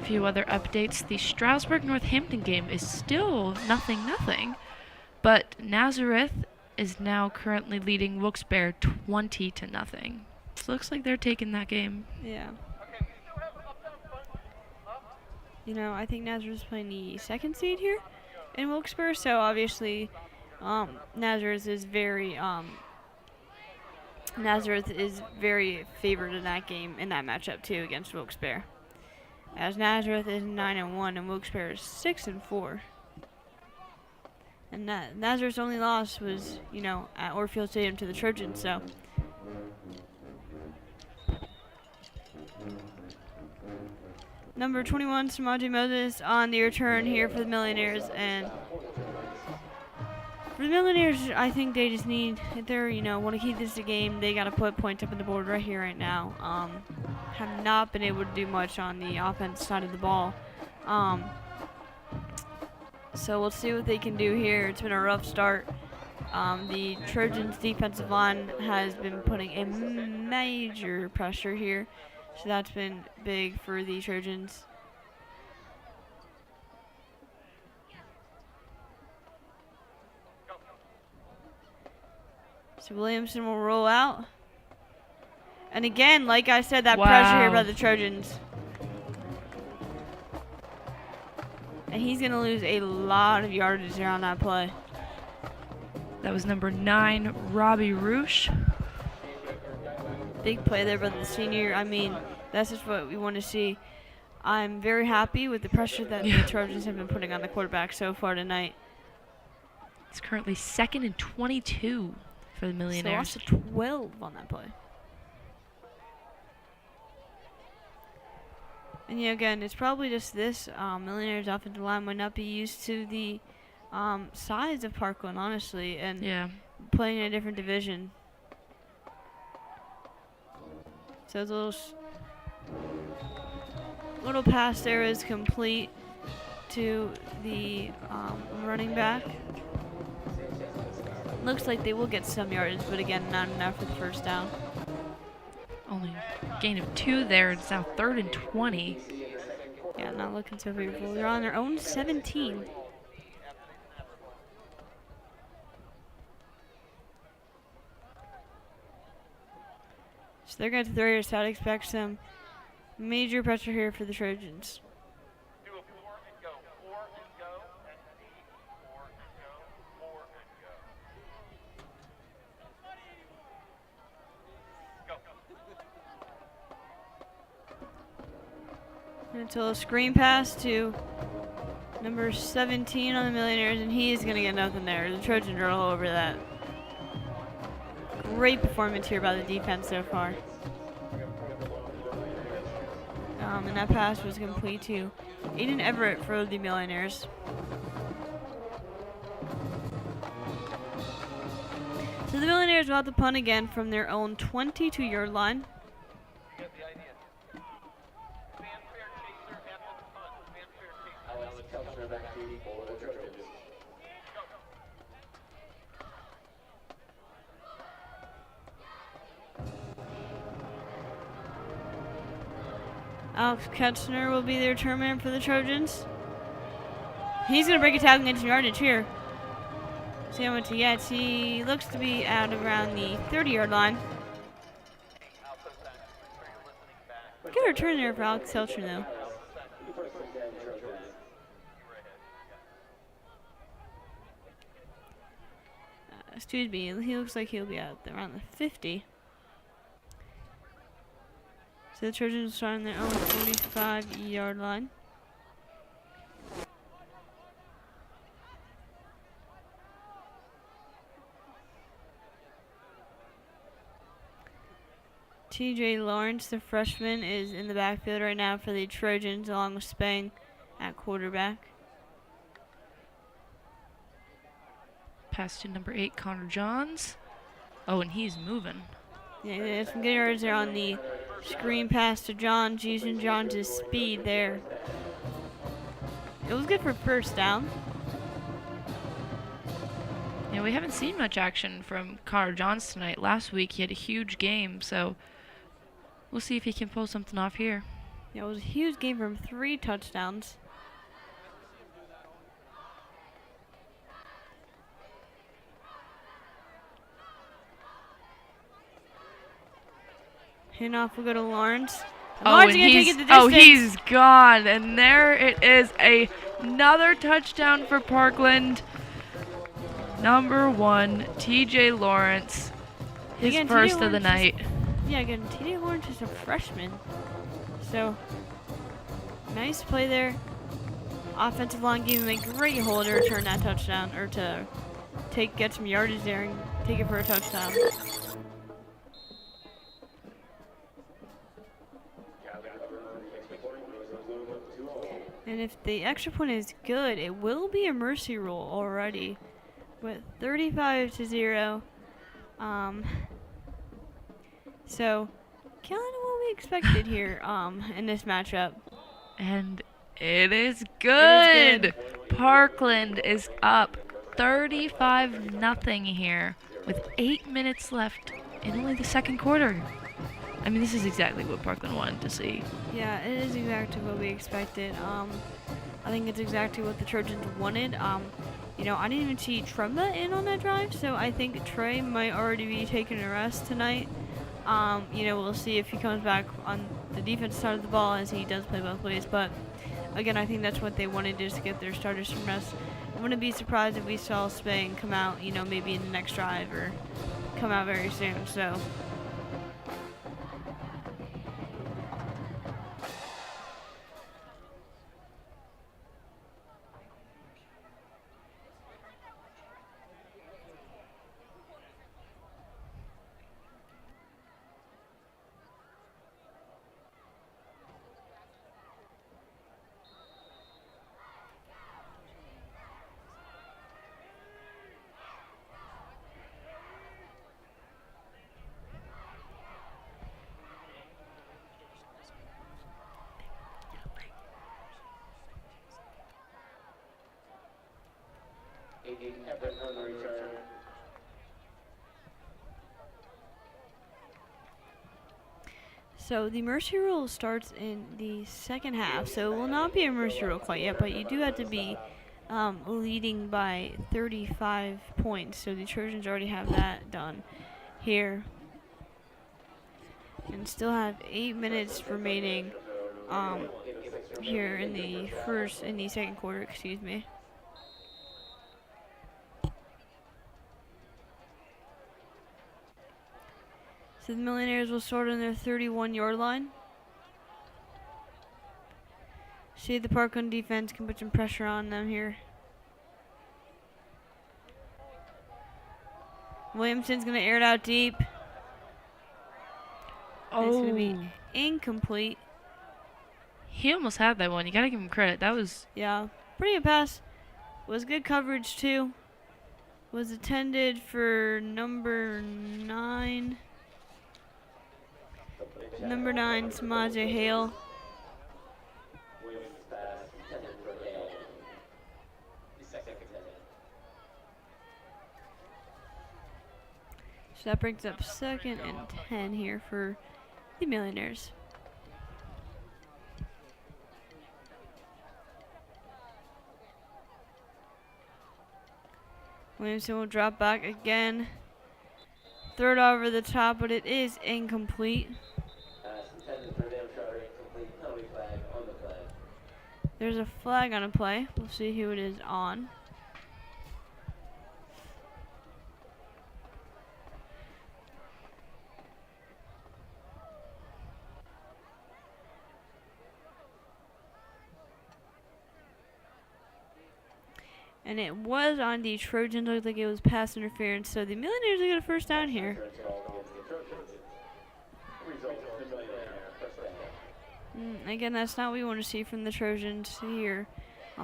A few other updates. The Strasbourg-Northampton game is still 0-0, but Nazareth is now currently leading Wilkes-Barre 20-0. So looks like they're taking that game. Yeah. I think Nazareth's playing the 2nd seed here in Wilkes-Barre, so obviously Nazareth is very favored in that game, in that matchup too, against Wilkes-Barre. As Nazareth is 9-1 and Wilkes-Barre is 6-4. And Nazareth's only loss was, at Orfield Stadium to the Trojans, so. Number 21, Samaji Moses on the return here for the Millionaires. And for the Millionaires, I think they just need, if they want to keep this a game, they got to put points up on the board right here, right now. Have not been able to do much on the offense side of the ball. So we'll see what they can do here. It's been a rough start. The Trojans' defensive line has been putting a major pressure here. So that's been big for the Trojans. So Williamson will roll out. And again, like I said, that pressure here by the Trojans. And he's going to lose a lot of yardage there on that play. That was number 9, Robbie Roosh. Big play there by the senior. I mean, that's just what we want to see. I'm very happy with the pressure that the Trojans have been putting on the quarterback so far tonight. It's currently 2nd and 22 for the Millionaires. So lost to 12 on that play. And again, it's probably just this Millionaires offensive line might not be used to the size of Parkland, honestly, and playing in a different division. So it's a little pass there is complete to the running back. Looks like they will get some yardage, but again, not enough for the first down. Only gain of 2 there. It's now 3rd and 20. Yeah, not looking so favorable. They're on their own 17. So they're going to throw here, so I'd expect some major pressure here for the Trojans. Do a 4 and go, 4 and go, and 4 and go, 4 and go. Go. Until a screen pass to number 17 on the Millionaires, and he is going to get nothing there. The Trojans are all over that. Great performance here by the defense so far. And that pass was complete to Aiden Everett for the Millionaires. Millionaires will have to punt again from their own 22-yard line. You get the idea. Fanfare chaser at the punt. Fanfare chaser. Alex Kelchner back to for the Trojans. Alex Ketchner will be the return man for the Trojans. He's going to break a tackle and get some yardage here. See how much he gets. He looks to be out around the 30-yard line. Alpha Center. For your listening back. Good return there for Alex Ketchner, though. First and 10, Trojans. You were ahead. Excuse me. He looks like he'll be out around the 50. So the Trojans are on their own 45-yard line. TJ Lawrence, the freshman, is in the backfield right now for the Trojans, along with Spang at quarterback. Pass to number 8, Connor Johns. Oh, and he's moving. Yeah, there's some good yards there on the screen pass to Johns, using Johns' speed there. It was good for first down. Yeah, we haven't seen much action from Connor Johns tonight. Last week he had a huge game, so we'll see if he can pull something off here. Yeah, it was a huge game from 3 touchdowns. And off we'll go to Lawrence. Lawrence and gonna take it the oh, distance. he's gone, and there it is, another touchdown for Parkland. Number 1, TJ Lawrence, his Again, first TJ of the Lawrence night. Yeah, again, TJ Lawrence is a freshman. So, nice play there. Offensive line gave him a great hold to return that touchdown, or to get some yardage there and take it for a touchdown. And if the extra point is good, it will be a mercy rule already with 35-0. So kind of what we expected here in this matchup. And it is good. Parkland is up 35-0 here with 8 minutes left in only the second quarter. I mean, this is exactly what Parkland wanted to see. Yeah, it is exactly what we expected. I think it's exactly what the Trojans wanted. You know, I didn't even see Tremba in on that drive, so I think Trey might already be taking a rest tonight. You know, we'll see if he comes back on the defense side of the ball, as he does play both ways. But again, I think that's what they wanted, just to get their starters some rest. I wouldn't be surprised if we saw Spain come out, you know, maybe in the next drive or come out very soon. So. So the mercy rule starts in the second half, so it will not be a mercy rule quite yet, but you do have to be leading by 35 points. So the Trojans already have that done here, and still have 8 minutes remaining here in the second quarter. Excuse me. So the Millionaires will start on their 31-yard line. See if the Parkland defense can put some pressure on them here. Williamson's going to air it out deep. It's going to be incomplete. He almost had that one. You got to give him credit. That was... Yeah, pretty good pass. Was good coverage, too. was attended for number 9. Number 9, Samaje Hale. Williams pass intended for Hale. The second intended. So that brings up 2nd and 10 here for the Millionaires. Williamson will drop back again. Throw it over the top, but it is incomplete. Pass intended for them, Charter, incomplete. Penalty flag on the play. There's a flag on a play. We'll see who it is on. And it was on the Trojans. Looked like it was pass interference. So the Millionaires get a first down here. Interference call against the Trojans. Result, the Millionaire, first down. Again, that's not what we want to see from the Trojans here.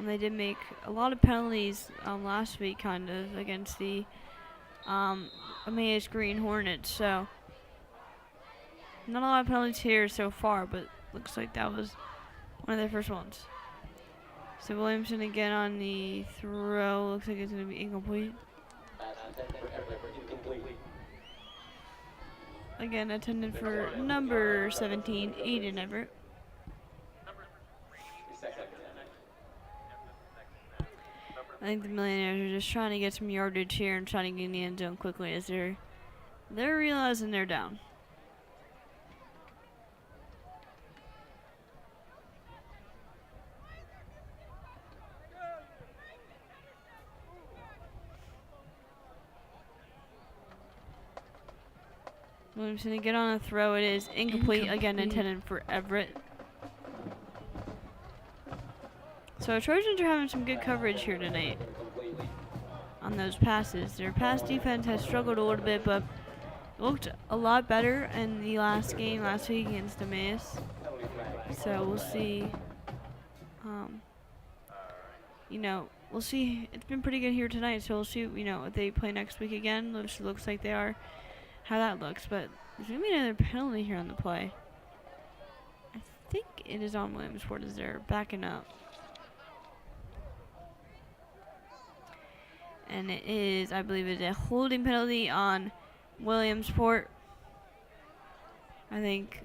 They did make a lot of penalties last week, kind of, against the Emmaus Green Hornets. So, not a lot of penalties here so far, but looks like that was one of their first ones. So, Williamson again on the throw. Looks like it's going to be incomplete. Pass intended for Everett, incomplete. Again, attended for number 17, Aiden Everett. The second intended. I think the Millionaires are just trying to get some yardage here and trying to get in the end zone quickly as they're realizing they're down. Williamson to get on a throw. It is incomplete. Again, intended for Everett. So Trojans are having some good coverage here tonight on those passes. Their pass defense has struggled a little bit, but looked a lot better in the last game last week against Emmaus. So we'll see. We'll see. It's been pretty good here tonight, so we'll see. If they play next week again, which looks like they are, how that looks. But there's gonna be another penalty here on the play. I think it is on Williamsport as they're backing up. And it is, I believe, it's a holding penalty on Williamsport. I think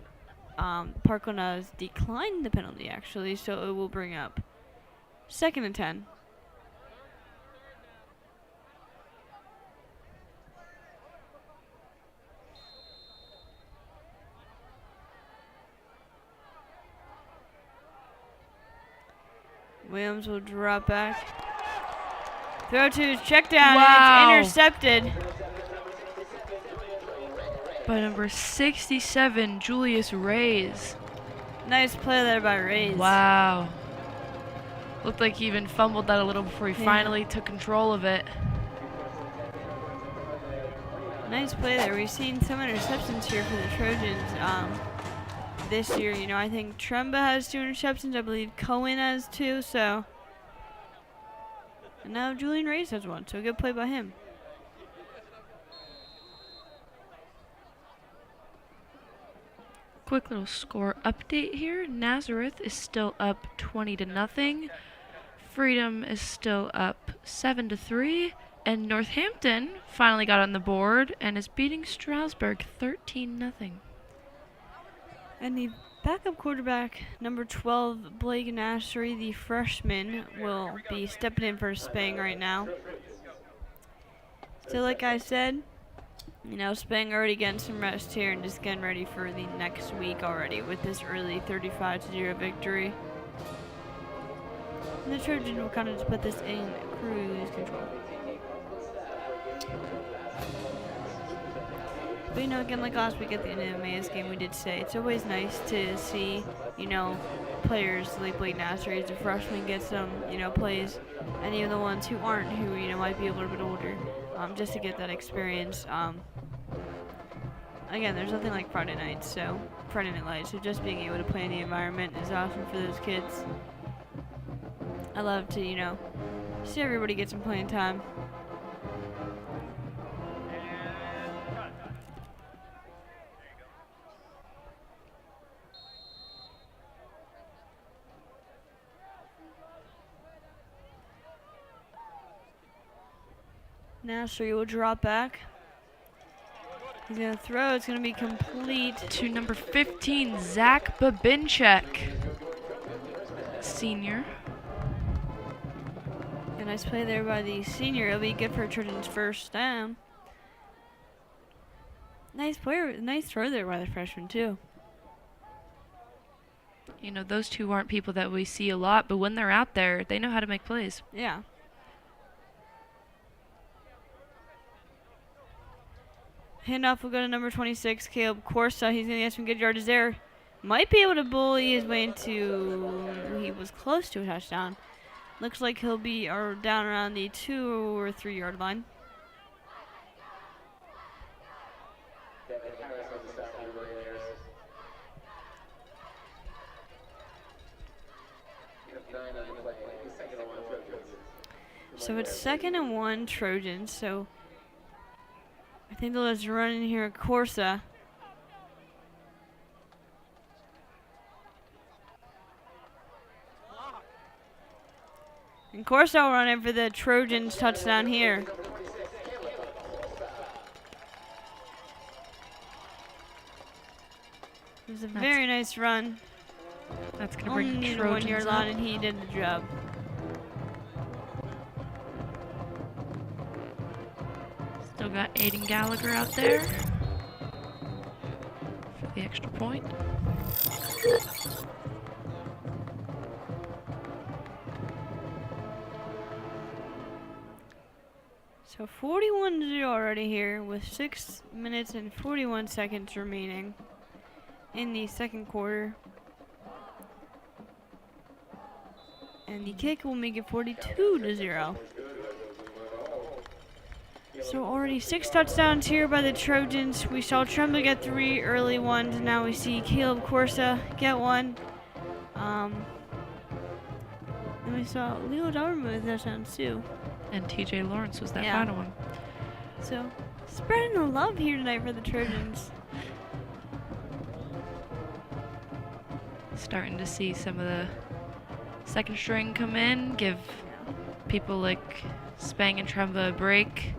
Parkland has declined the penalty, actually, so it will bring up 2nd and 10. Williams will drop back. Throw to his check down, Wow. and it's intercepted. By number 67, Julius Reyes. Nice play there by Reyes. Wow. Looked like he even fumbled that a little before he finally took control of it. Nice play there. We've seen some interceptions here for the Trojans this year. I think Tremba has 2 interceptions. I believe Cohen has 2. So, and now Julian Reyes has 1. So, good play by him. Quick little score update here. Nazareth is still up 20-0. Freedom is still up 7-3. And Northampton finally got on the board and is beating Strasbourg 13-0. And the backup quarterback, number 12, Blake Nassery, the freshman, will be stepping in for Spang right now. So like I said, Spang already getting some rest here and just getting ready for the next week already with this early 35-0 victory. And the Trojans will kind of just put this in cruise control. But again, like last week at the end of the Emmaus game, we did say it's always nice to see, players like Blake Nassery as a freshman get some, plays, and even the ones who aren't, who, might be a little bit older, just to get that experience. Again, there's nothing like Friday Night Lights, so just being able to play in the environment is awesome for those kids. I love to, see everybody get some playing time. Nasri will drop back. He's going to throw. It's going to be complete. To number 15, Zach Babinchek, senior. A nice play there by the senior. It'll be good for Trojans' first down. Nice player, nice throw there by the freshman too. You know, those two aren't people that we see a lot, but when they're out there, they know how to make plays. Yeah. Handoff will go to number 26, Caleb Corsa. He's going to get some good yardage there. Might be able to bully his way into. He was close to a touchdown. Looks like he'll be down around the 2 or 3 yard line. So it's 2nd and 1 Trojans. So I think they'll just run in here Corsa. And Corsa will run in for the Trojans touchdown here. It was a very nice run. That's going to bring the Only the Trojans 1 yard up. line, and he did the job. Still got Aiden Gallagher out there for the extra point. So 41-0 already here with 6 minutes and 41 seconds remaining in the second quarter. And the kick will make it 42-0. So already 6 touchdowns here by the Trojans. We saw Tremba get 3 early ones. Now we see Caleb Corsa get 1. And we saw Leo Doberman with touchdowns too. And TJ Lawrence was that Yeah. final one. So spreading the love here tonight for the Trojans. Starting to see some of the second string come in, give people like Spang and Tremba a break.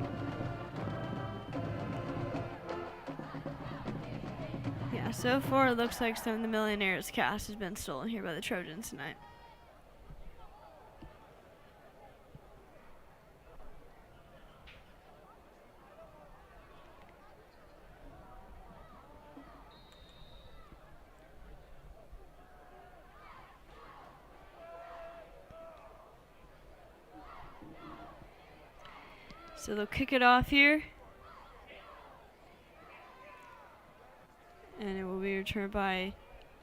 Yeah, so far it looks like some of the Millionaires cast has been stolen here by the Trojans tonight. So they'll kick it off here. And it will be returned by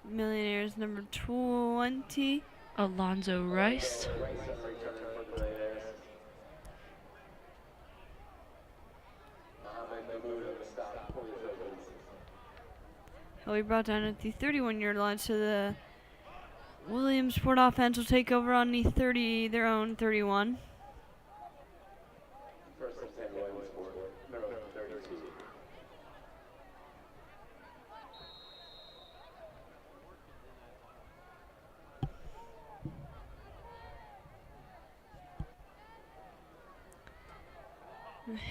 Millionaires number 20. Alonzo Rice. He'll be brought down at the 31-yard line, so the Williamsport offense will take over on the their own 31.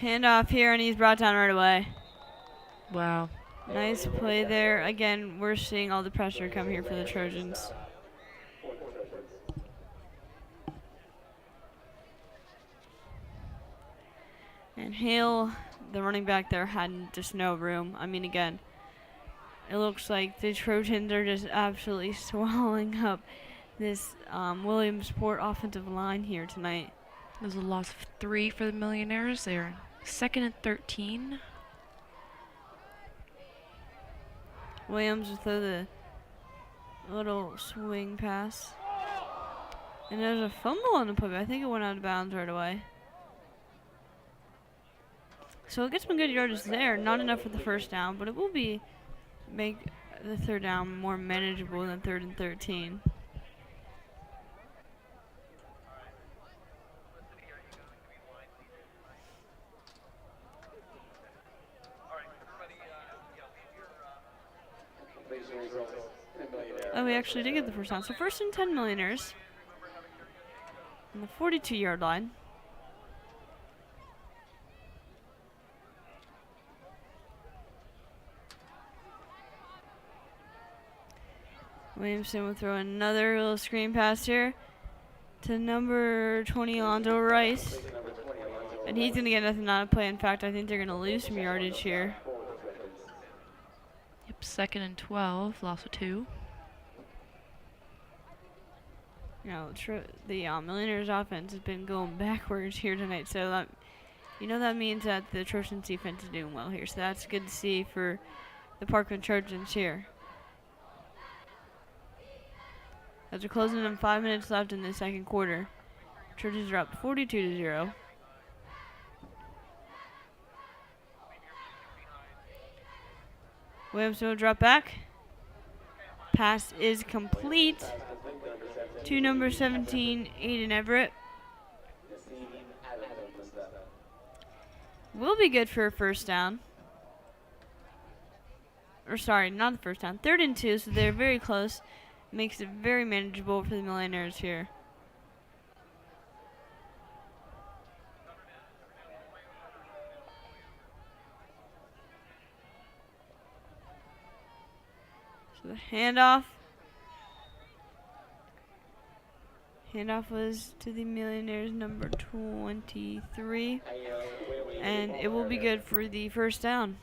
Handoff here, and he's brought down right away. Wow. Nice play there. Again, we're seeing all the pressure come here for the Trojans. And Hale, the running back there, had just no room. I mean, again, it looks like the Trojans are just absolutely swallowing up this Williamsport offensive line here tonight. There's a loss of 3 for the Millionaires. They're 2nd and 13. Williams will throw the little swing pass. And there's a fumble on the play, but I think it went out of bounds right away. So it gets some good yardage there. Not enough for the first down, but it will make the third down more manageable than 3rd and 13. Oh, we actually did get the first down. So 1st and 10 Millionaires on the 42-yard line. Williamson will throw another little screen pass here to number 20, Alonzo Rice. And he's going to get nothing out of play. In fact, I think they're going to lose some yardage here. Yep, 2nd and 12, loss of 2. You know, the Millionaires offense has been going backwards here tonight. So, that means that the Trojans defense is doing well here. So that's good to see for the Parkland Trojans here. As we're closing in 5 minutes left in the second quarter. Trojans are up 42-0. Williamson will drop back. Pass is complete to number 17, Aiden Everett. Will be good for a first down. Or sorry, not the first down. 3rd and 2, so they're very close. Makes it very manageable for the Millionaires here. So the handoff. Handoff was to the Millionaires number 23. And it will be good for the first down.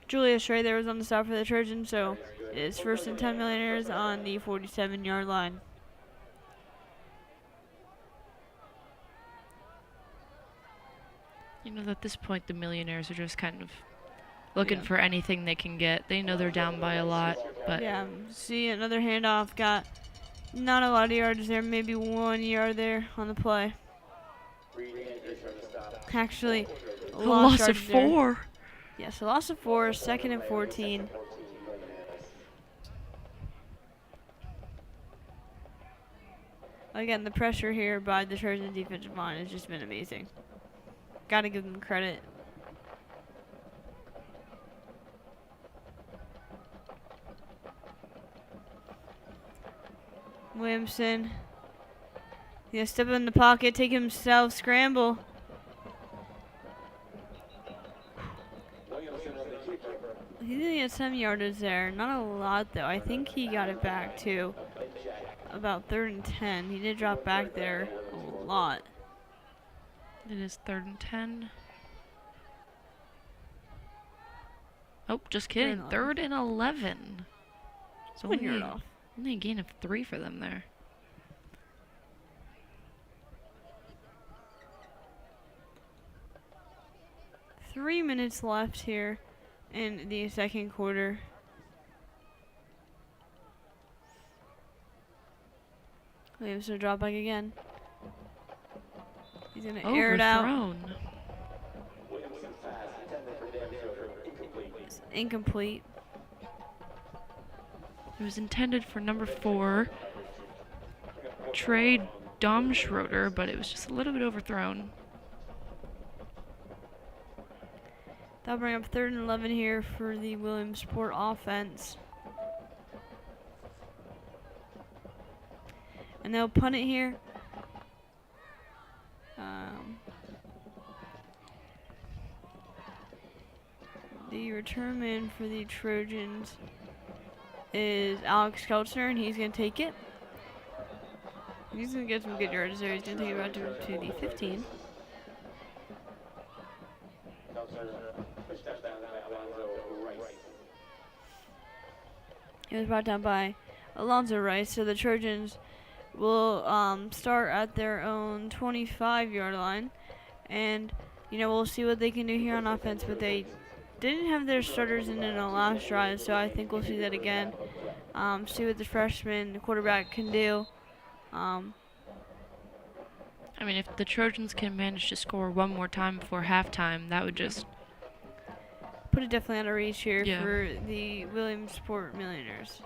Julius Ray there was on the stop for the Trojans, so it is 1st and 10 Millionaires on the 47-yard line. You know, at this point, the Millionaires are just kind of looking for anything they can get. They know they're down by a lot, but yeah, see another handoff. Got not a lot of yards there, maybe 1 yard there on the play. Actually, a loss of 4. Yes, a loss of 4, 2nd and 14. Again, the pressure here by the Trojan defensive line has just been amazing. Got to give them credit. Williamson. Yeah, step in the pocket, take himself, scramble. He did get some yardage there. Not a lot, though. I think he got it back to about 3rd and 10. He did drop back there a lot. It is 3rd and 10. Oh, just kidding. 3rd and 11. So 1 yard off. Only a gain of 3 for them there. Three minutes left here in the second quarter. Williamson drop back again. He's gonna air it out. Overthrown. It's incomplete. It was intended for number 4, Trey Domschroeder, but it was just a little bit overthrown. That'll bring up 3rd and 11 here for the Williamsport offense. And they'll punt it here. The return man for the Trojans is Alex Kelchner, and he's going to take it. He's going to get some good yards there. He's going to take it back to the 15. It was brought down by Alonzo Rice, so the Trojans will start at their own 25-yard line, and we'll see what they can do here on offense. But they didn't have their starters in the last drive, so I think we'll see that again. See what the freshman quarterback can do. I mean, if the Trojans can manage to score one more time before halftime, that would just put it definitely out of reach here for the Williamsport Millionaires.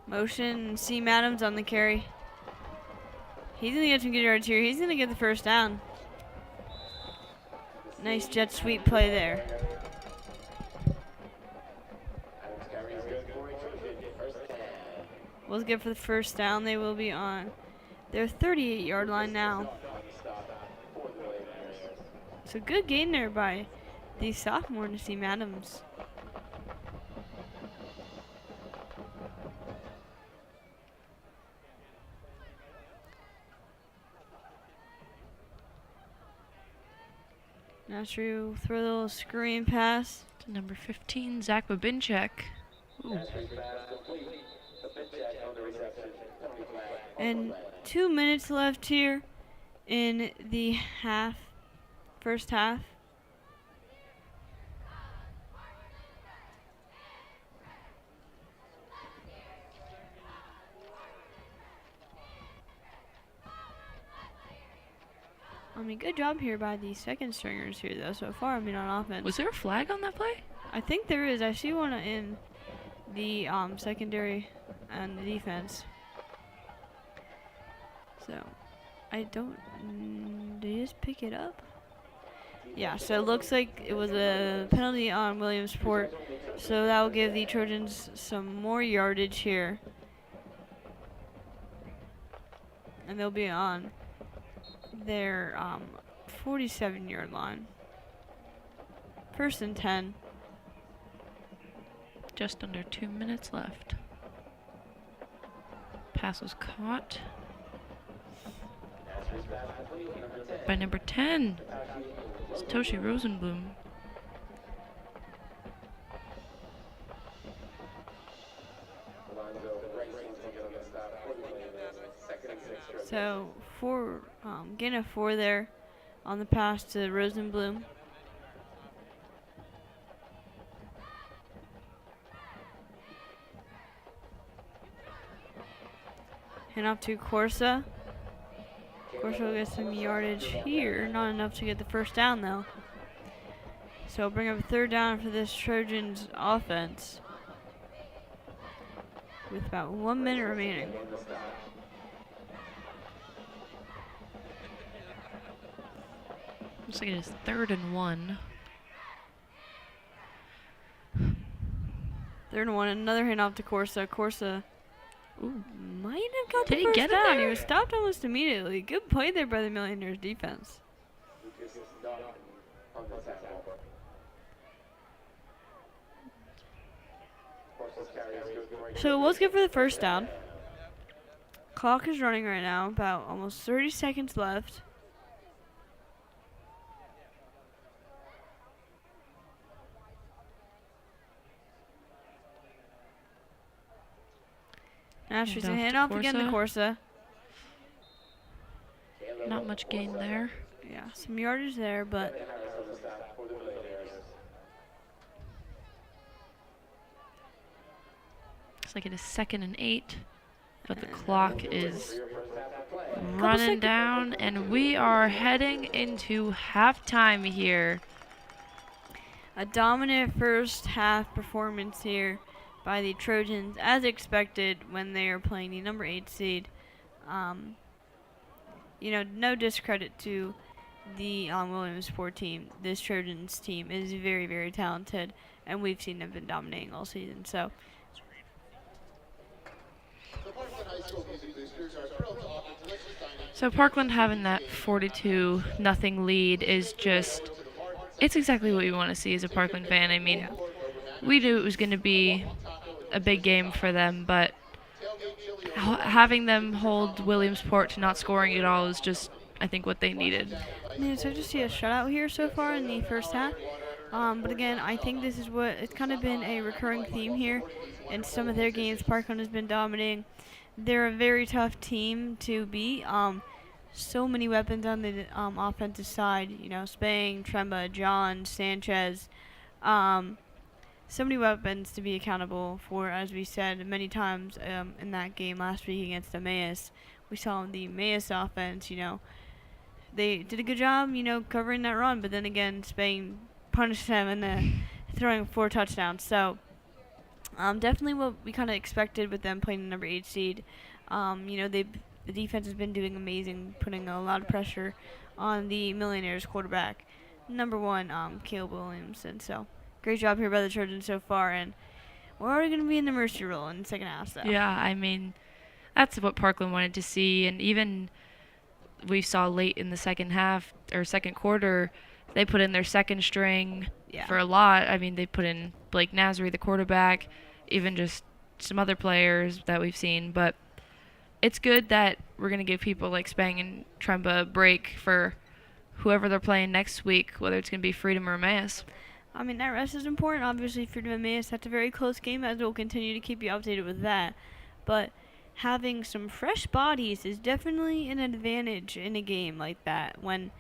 Motion, C. Adams on the carry. He's going to get some good yards here. He's going to get the first down. Nice jet sweep play there. Was good for the first down. They will be on their 38-yard line now. So good gain there by the sophomore, Nassim Adams. Now Drew throw a little screen pass. To number 15, Zach Babinchak. Ooh. And 2 minutes left here in the first half. I mean, good job here by the second stringers here, though, so far. I mean, on offense. Was there a flag on that play? I think there is. I see one in the secondary and the defense. So, I don't. Did he just pick it up? Yeah, so it looks like it was a penalty on Williamsport. So that will give the Trojans some more yardage here. And they'll be on their 47-yard line. 1st and 10. Just under 2 minutes left. Pass was caught by number 10, Satoshi Rosenblum. So gain of 4 there on the pass to Rosenblum. Hand off to Corsa. Corsa will get some yardage here. Not enough to get the first down, though. So bring up a 3rd down for this Trojans offense. With about 1 minute remaining. Looks like it is 3rd and 1. 3rd and 1. Another hand off to Corsa. Corsa Ooh. might have got Did the he first get it down. there? He was stopped almost immediately. Good play there by the Millionaires defense. So it was good for the first down. Clock is running right now. About almost 30 seconds left. Now she's going to hand off again to Corsa. Not much gain there. Yeah, some yardage there, but Looks like it is 2nd and 8. But the clock is running down, and we are heading into halftime here. a dominant first half performance here by the Trojans, as expected when they are playing the number 8 seed. No discredit to the Williamsport team. This Trojans team is very, very talented, and we've seen them been dominating all season. So, Parkland having that 42-0 lead is just, it's exactly what you want to see as a Parkland fan. I mean, we knew it was going to be a big game for them, but having them hold Williamsport to not scoring at all is just, I think, what they needed. Man, so just see a shutout here so far in the first half. But again, I think this is what it's kind of been a recurring theme here. In some of their games, Parkland has been dominating. They're a very tough team to beat. So many weapons on the offensive side. Spang, Tremba, John, Sanchez. So many weapons to be accountable for, as we said many times in that game last week against Emmaus. We saw the Emmaus offense, they did a good job, covering that run, but then again, Spain punished them and throwing 4 touchdowns. So, definitely what we kind of expected with them playing the number 8 seed. The defense has been doing amazing, putting a lot of pressure on the Millionaires quarterback, number 1, Caleb Williamson. So, great job here by the Trojans so far, and we're already going to be in the mercy rule in the second half. So. Yeah, I mean, that's what Parkland wanted to see, and even we saw late in the second half or second quarter They put in their second string Yeah. for a lot. I mean, they put in Blake Nasri, the quarterback, even just some other players that we've seen. But it's good that we're going to give people like Spang and Tremba a break for whoever they're playing next week, whether it's going to be Freedom or Emmaus. I mean, that rest is important. Obviously, for Emmaus, that's a very close game, as we'll continue to keep you updated with that. But having some fresh bodies is definitely an advantage in a game like that when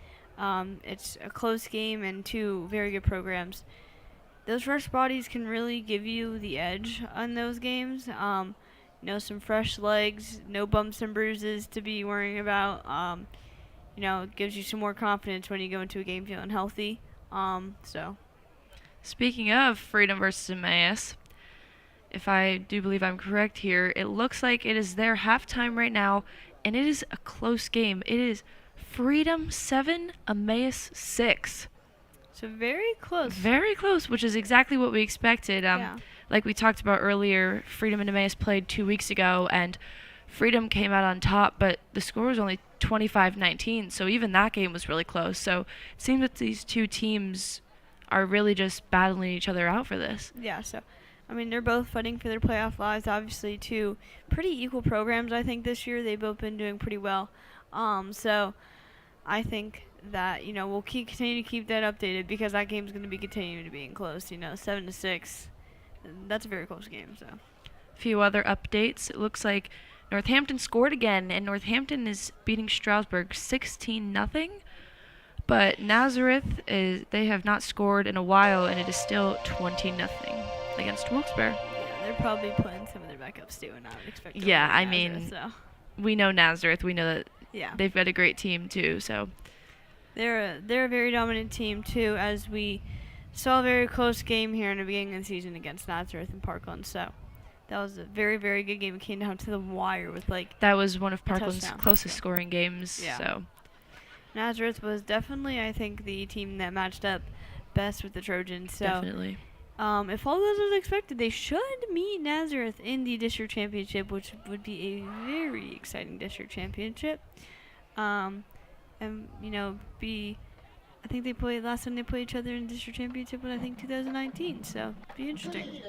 it's a close game and two very good programs. Those fresh bodies can really give you the edge on those games. Some fresh legs, no bumps and bruises to be worrying about. It gives you some more confidence when you go into a game feeling healthy. Speaking of Freedom versus Emmaus, if I do believe I'm correct here, it looks like it is their halftime right now, and it is a close game. It is Freedom 7, Emmaus 6. So very close. Very close, which is exactly what we expected. Yeah. Like we talked about earlier, Freedom and Emmaus played 2 weeks ago, and Freedom came out on top, but the score was only 25-19, so even that game was really close. So it seems that these two teams are really just battling each other out for this. Yeah, so, I mean, they're both fighting for their playoff lives. Obviously, two pretty equal programs, I think, this year. They've both been doing pretty well. So I think that, we'll continue to keep that updated because that game's going to be continuing to be close, 7-6. That's a very close game, so. A few other updates. It looks like Northampton scored again, and Northampton is beating Stroudsburg 16-0. But Nazareth, they have not scored in a while, and it is still 20-0 against Wilkes-Barre. Yeah, they're probably putting some of their backups too, and I would expect them Yeah, to I win mean, Nazareth, we know Nazareth. We know that yeah. they've got a great team, too. So They're a very dominant team, too, as we saw a very close game here in the beginning of the season against Nazareth and Parkland. So that was a very, very good game. It came down to the wire with, that was one of a Parkland's touchdown. closest scoring games. Yeah. So Nazareth was definitely, I think, the team that matched up best with the Trojans. So, definitely. if all goes as expected, they should meet Nazareth in the district championship, which would be a very exciting district championship. I think they played last time they played each other in the district championship was, I think, 2019. So, be interesting.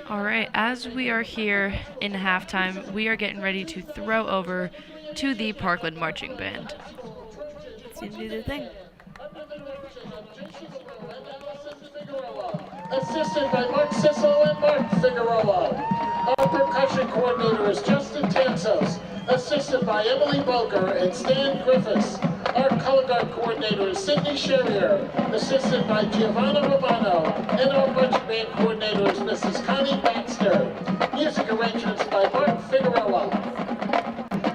All right, as we are here in halftime, we are getting ready to throw over to the Parkland Marching Band. Let's see them do their thing. Assisted by Mark Sissel and Mark Figueroa. Our percussion coordinator is Justin Tansos, assisted by Emily Boger and Stan Griffiths. Our color guard coordinator is Sydney Sherrier, assisted by Giovanna Romano, and our marching band coordinator is Mrs. Connie Baxter. Music arrangements by Mark Figueroa.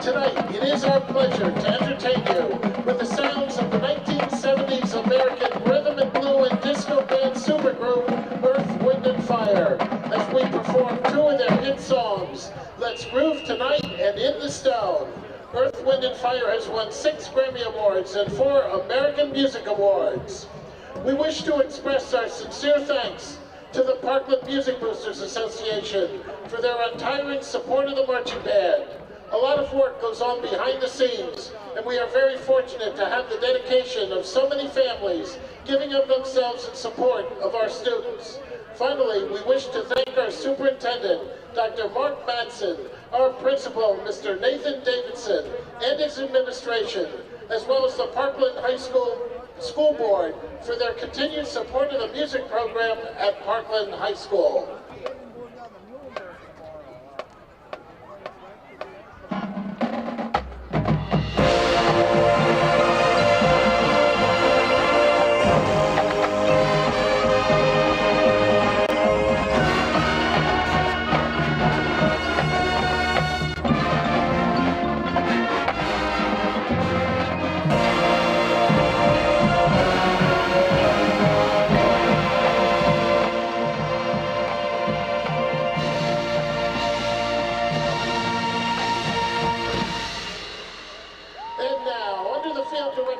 Tonight, it is our pleasure to entertain you with the sounds of the 1970s American rhythm and blue and disco band supergroup Earth, Wind & Fire, as we perform two of their hit songs, Let's Groove Tonight and In the Stone. Earth, Wind & Fire has won 6 Grammy Awards and 4 American Music Awards. We wish to express our sincere thanks to the Parkland Music Boosters Association for their untiring support of the marching band. A lot of work goes on behind the scenes, and we are very fortunate to have the dedication of so many families giving of themselves in support of our students. Finally, we wish to thank our superintendent, Dr. Mark Madsen, our principal, Mr. Nathan Davidson, and his administration, as well as the Parkland High School School Board for their continued support of the music program at Parkland High School.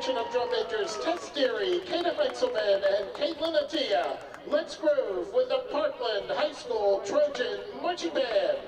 Of drum majors Tess Deary, Kata Heitzelman, and Caitlin Attia. Let's groove with the Parkland High School Trojan Marching Band.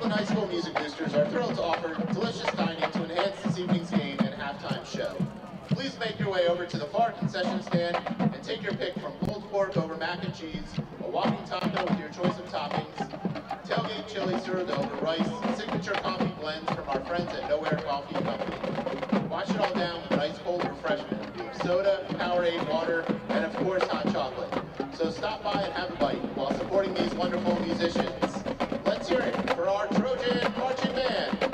Parkland High School Music Boosters are thrilled to offer delicious dining to enhance this evening's game and halftime show. Please make your way over to the far concession stand and take your pick from pulled pork over mac and cheese, a walking taco with your choice of toppings, tailgate chili served over rice, signature coffee blends from our friends at Nowhere Coffee Company. Wash it all down with an ice cold refreshment, being soda, Powerade, water, and of course hot chocolate. So stop by and have a bite while supporting these wonderful musicians. Let's hear it for our Trojan Marching Band.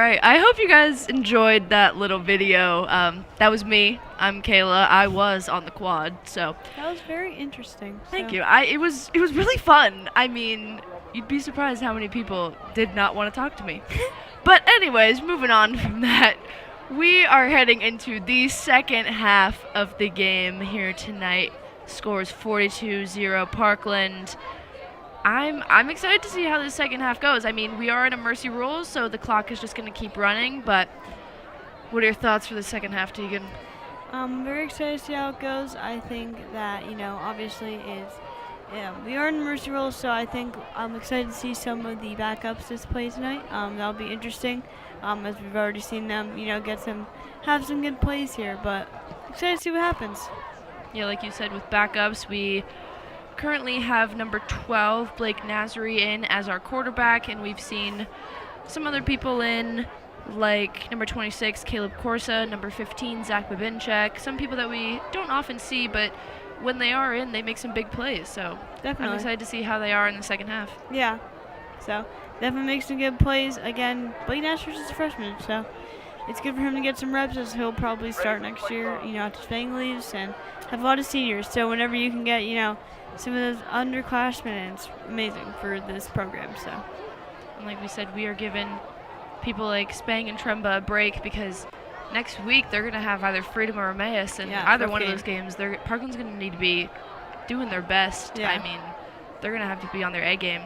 right. I hope you guys enjoyed that little video. That was me. I'm Kayla. I was on the quad, so That was very interesting. thank so- you. It was really fun. I mean, you'd be surprised how many people did not want to talk to me. But anyways, moving on from that, we are heading into the second half of the game here tonight. Scores 42-0 Parkland. I'm excited to see how the second half goes. I mean, we are in a mercy rule, so the clock is just going to keep running, but what are your thoughts for the second half, Tegan? I'm very excited to see how it goes. I think that, obviously we are in the mercy rule, so I think I'm excited to see some of the backups this play tonight. That'll be interesting, as we've already seen them, have some good plays here, but excited to see what happens. Yeah, like you said, with backups, we currently have number 12, Blake Nazary, in as our quarterback, and we've seen some other people in, like number 26, Caleb Corsa, number 15, Zach Babinchek, some people that we don't often see, but when they are in, they make some big plays, so Definitely. I'm excited to see how they are in the second half. Yeah, so definitely make some good plays. Again, Blake Nash is a freshman, so it's good for him to get some reps, as he'll probably start next year, after Fang leaves, and have a lot of seniors. So whenever you can get, some of those underclassmen, it's amazing for this program. So, And like we said, we are giving people like Spang and Tremba a break because next week they're going to have either Freedom or Emmaus, and Yeah, either tough one of game. those games, Parkland's going to need to be doing their best. Yeah. I mean, they're going to have to be on their A game.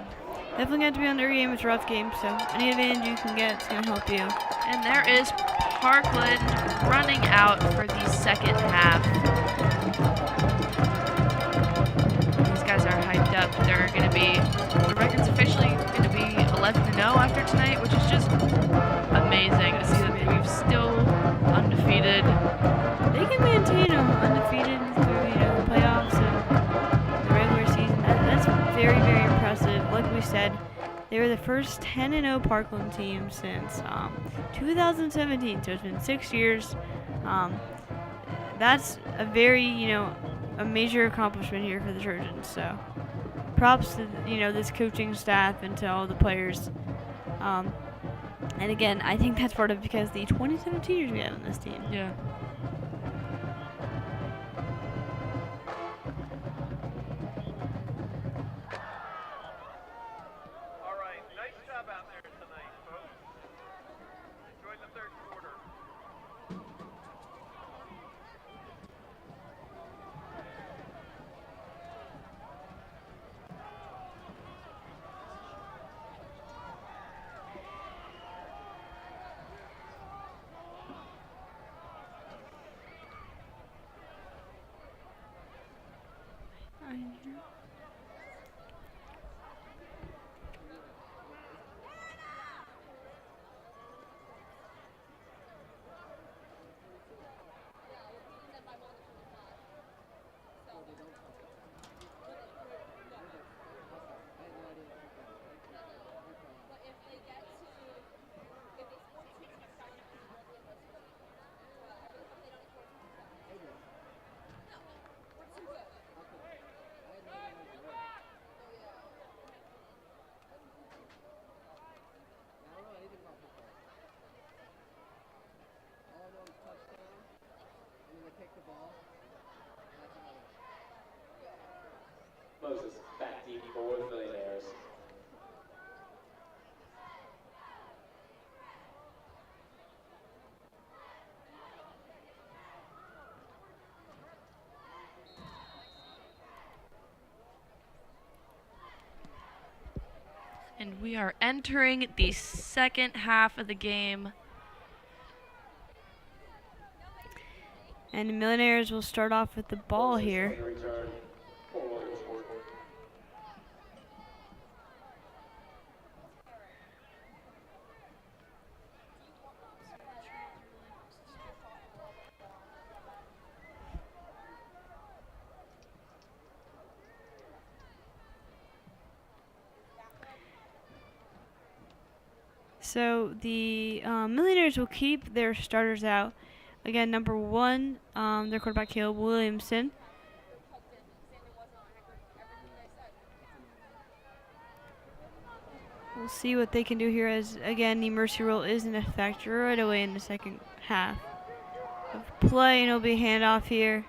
definitely got to be on their game. It's a rough game, so any advantage you can get is going to help you. And there is Parkland running out for the second half. These guys are hyped up. They're going to be, the record's officially going to be 11-0 after tonight, which is just amazing to see that we've still undefeated. They can maintain them undefeated through, the playoffs and the regular season. That's very, very impressive. Like we said, they were the first 10-0 Parkland team since 2017, so it's been 6 years. That's a very, a major accomplishment here for the Trojans. So props to, this coaching staff and to all the players. And again, I think that's part of because the 2017ers we have on this team. Yeah. All right, nice job out there tonight, folks. Enjoy the third quarter. Moses back deep for the Millionaires. And we are entering the second half of the game. And the Millionaires will start off with the ball here. Return for Williamsport. So the Millionaires will keep their starters out. Again, number 1, their quarterback Caleb Williamson. We'll We'll see what they can do here as, again, the mercy rule is in effect right away in the second half of play, and it'll be a handoff here.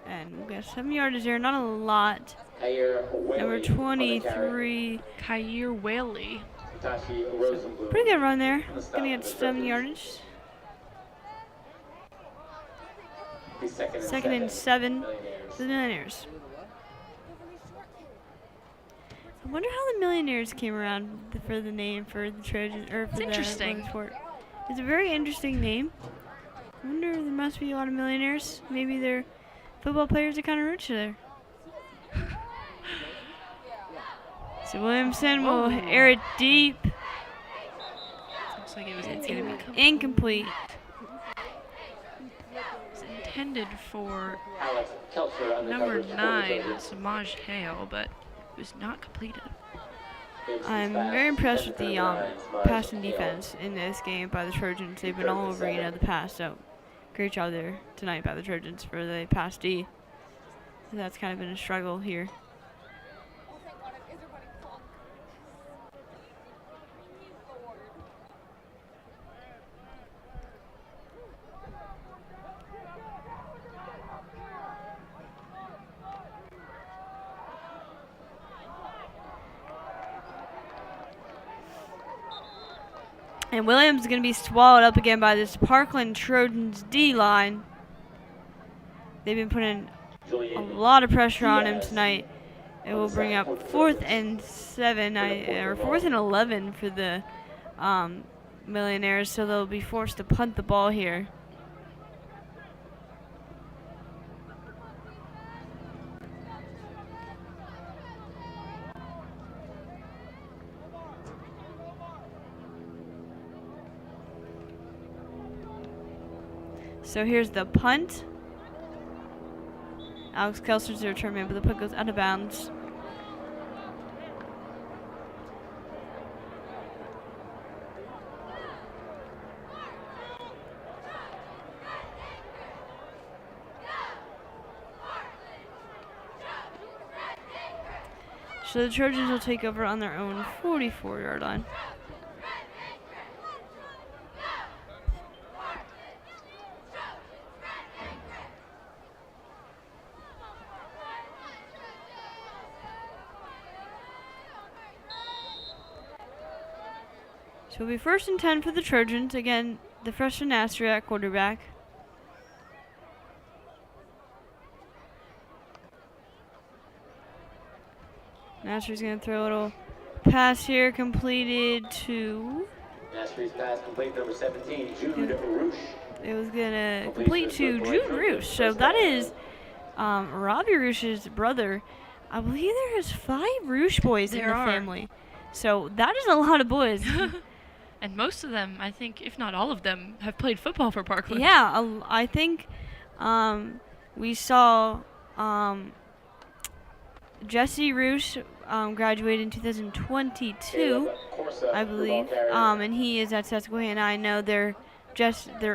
And we've got 7 yards there, not a lot. Number 23. Kair Whaley. Pretty good run there. Gonna get 7 yardage. Second and 7 for the Millionaires. I wonder how the Millionaires came around for the name for the Trojans, or for the Williamsport. It's a very interesting name. I wonder, there must be a lot of millionaires. Maybe they're football players that kind of rich there. So Williamson will air it deep. Looks like it's going to be Incomplete. It's intended for Alex Kelcher on the number coverage. 9, Samaj Hale, but it was not completed. I'm very impressed with the passing defense in this game by the Trojans. They've been all over, the pass. So great job there tonight by the Trojans for the pass D. That's kind of been a struggle here. And Williams is going to be swallowed up again by this Parkland Trojans D-line. They've been putting a lot of pressure on him tonight. It will bring up 4th and 7, or 4th and 11 for the Millionaires, so they'll be forced to punt the ball here. So here's the punt. Alex Kelser's the return man, but the punt goes out of bounds. So the Trojans will take over on their own 44-yard line. So it'll be 1st and 10 for the Trojans. Again, the freshman Nasser at quarterback. Nasser's going to throw a little pass here, completed to... Nasser's pass complete, number 17, Jude Roosh. It was going to complete to Jude Roosh. So that is Robbie Roosh's brother. I believe there is 5 Roosh boys in the family. So that is a lot of boys. And most of them, I think, if not all of them, have played football for Parkland. Yeah, I think we saw Jesse Roosh graduated in 2022, I believe, and he is at Susquehanna. I know their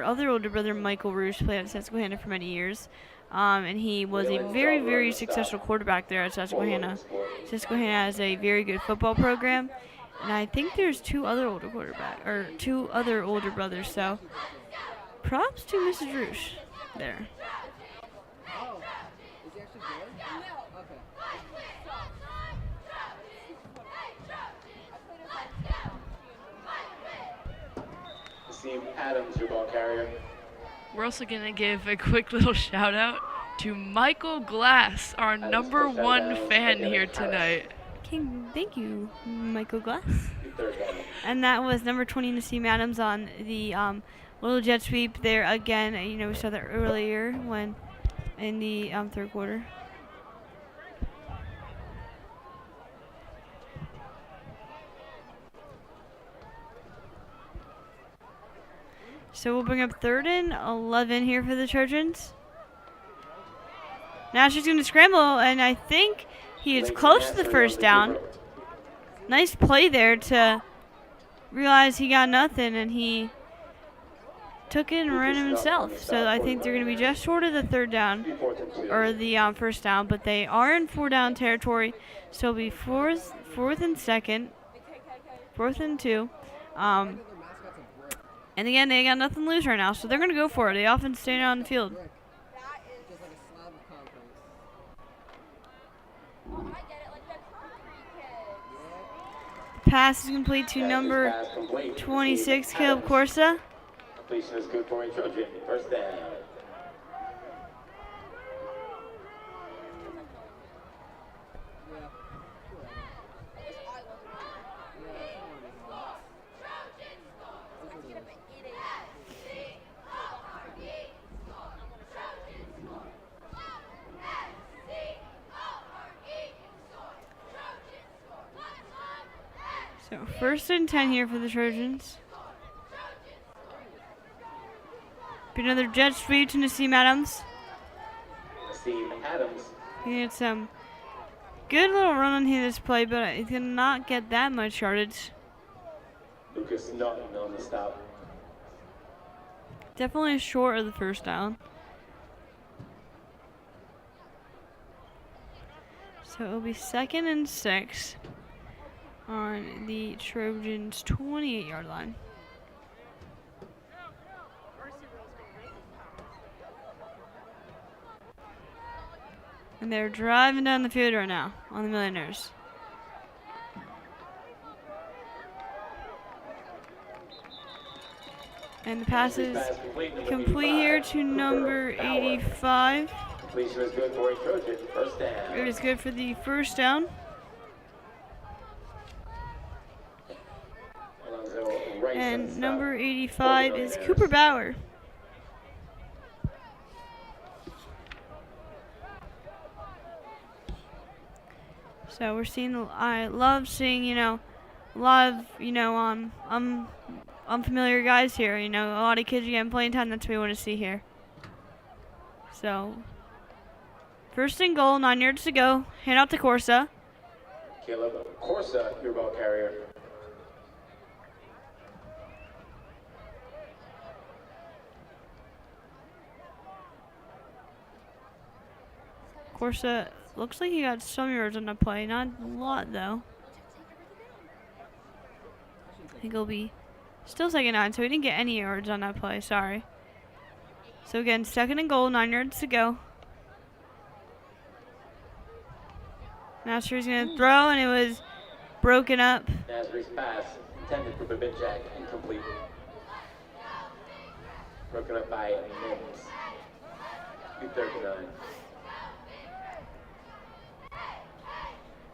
other older brother, Michael Roosh, played at Susquehanna for many years, and he was a very, very successful quarterback there at Susquehanna. Susquehanna has a very good football program. And I think there's 2 other older brothers, so props to Mrs. Roosh there. Oh, is he actually good? Okay. Steve Adams, your ball carrier. We're also going to give a quick little shout out to Michael Glass, our number 1 fan here tonight. Thank you, Michael Glass. And that was number 20, Nassim Adams, on the little jet sweep there again. We saw that earlier when in the 3rd quarter. So we'll bring up 3rd and 11 here for the Trojans. Now she's going to scramble, and I think he is close to the first down. Nice play there to realize he got nothing, and he took it and ran himself. So I think they're going to be just short of the third down or the first down, but they are in 4-down territory. So it'll be fourth and second, 4th and 2. And again, they got nothing to lose right now, so they're going to go for it. They often stay on the field. Just like a slab of concrete. Oh, I get it, like the concrete kids. Pass is complete to number 26, Caleb Corsa. Completion is good for a Trojan. First down. So 1st and 10 here for the Trojans. Be another jet sweep to Nassim Adams. Nassim Adams. He had some good little run on here this play, but he did not get that much yardage. Lucas Naughton on the stop. Definitely short of the first down. So it'll be 2nd and 6 on the Trojans' 28-yard line. And they're driving down the field right now on the Millionaires. And the pass is complete here to number 85. Completion is good for a Trojan. First down. It is good for the first down. And number 85 is Cooper Bauer. So we're seeing, I love seeing, a lot of, unfamiliar guys here. A lot of kids getting playing time. That's what we want to see here. So, 1st and goal, 9 yards to go. Hand out to Corsa. Caleb Corsa, your ball carrier. Corsa looks like he got some yards on the play. Not a lot, though. I think it'll be still 2nd and 9, so he didn't get any yards on that play. Sorry. So again, 2nd and goal, 9 yards to go. Nasri's going to throw, and it was broken up. Nasri's pass intended for Babinchak, incomplete. Broken up by Mims. 239.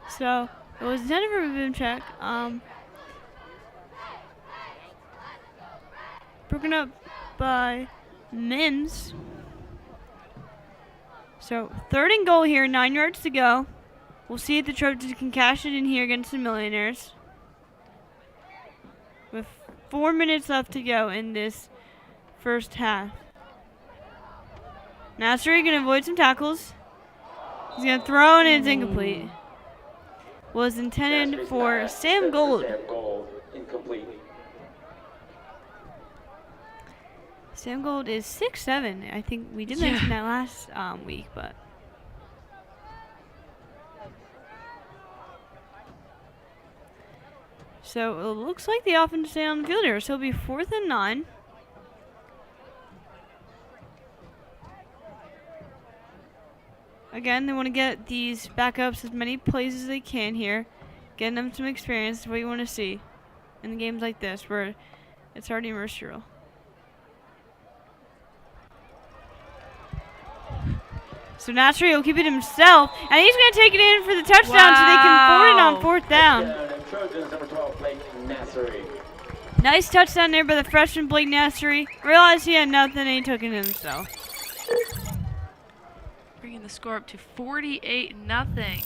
So it was intended for a boom check. Broken up by Mims. So 3rd and goal here, 9 yards to go. We'll see if the Trojans can cash it in here against the Millionaires. With 4 minutes left to go in this first half. Nasri gonna avoid some tackles. He's gonna throw and it's incomplete. Was intended for Sam Gold. Incomplete. Sam Gold is 6'7". I think we did mention that last week, but. So it looks like the offense stay on the field here. So it'll be 4th and 9. Again, they want to get these backups as many plays as they can here. Getting them some experience is what you want to see in games like this where it's already mercurial. So Nasri will keep it himself, and he's going to take it in for the touchdown so they can forward it on 4th down. Trojans, number 12, Blake Nasri. Nice touchdown there by the freshman Blake Nasri. Realized he had nothing and he took it himself. Bringing the score up to 48-0.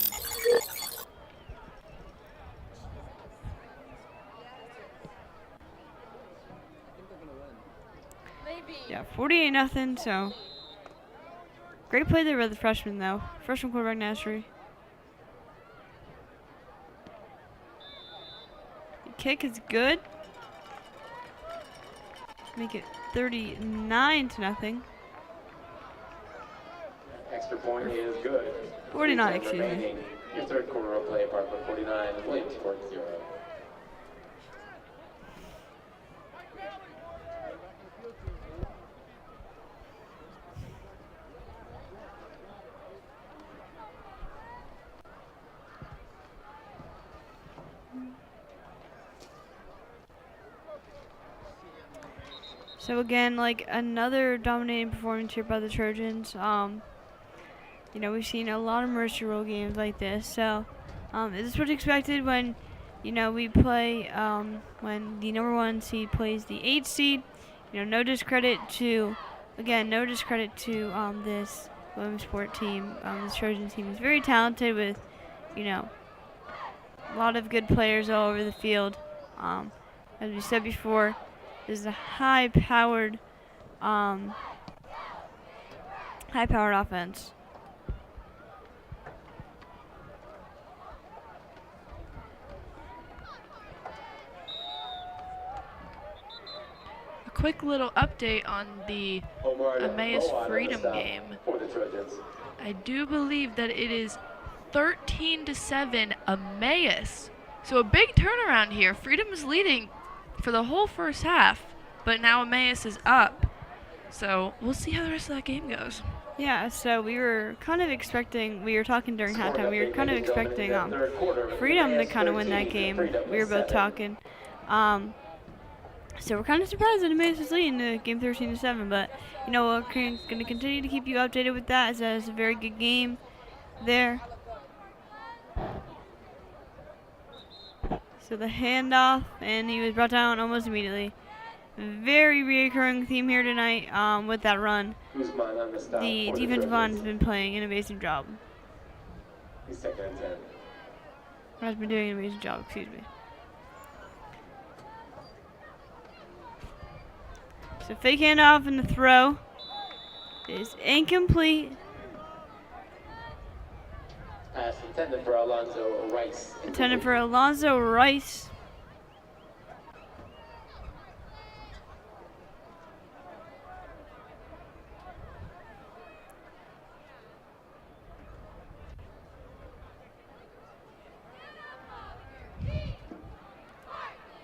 Yeah, 48-0. So great play there by the freshman, though. Freshman quarterback Nasri. The kick is good. Make it 39-0. Extra point is good. 49, 3:10 excuse me. remaining. Your third quarter of play, Parkland 49, Williamsport 0. So again, like another dominating performance here by the Trojans. You know, we've seen a lot of Mercy Roll games like this. So this is what's expected when, you know, we play when the number 1 seed plays the 8 seed. You know, no discredit to this Williamsport team. This Trojan team is very talented with, you know, a lot of good players all over the field. As we said before, this is a high-powered offense. A quick little update on the Emmaus Freedom game. For the Trojans. I do believe that it is 13-7 Emmaus. So a big turnaround here. Freedom is leading for the whole first half, but now Emmaus is up. So we'll see how the rest of that game goes. Yeah, so we were kind of expecting, we were talking during halftime, we were kind of expecting Freedom to kind of win that game. We were both talking. So we're kind of surprised that Emmaus is leading the game 13-7, but you know, we're going to continue to keep you updated with that, as that is a very good game there. So the handoff, and he was brought down almost immediately. Very reoccurring theme here tonight with that run. The defensive line has been playing an amazing job. He's second and 10. Has been doing an amazing job, excuse me. So fake handoff and the throw is incomplete. Pass intended for Alonzo Rice. Intended for Alonzo Rice.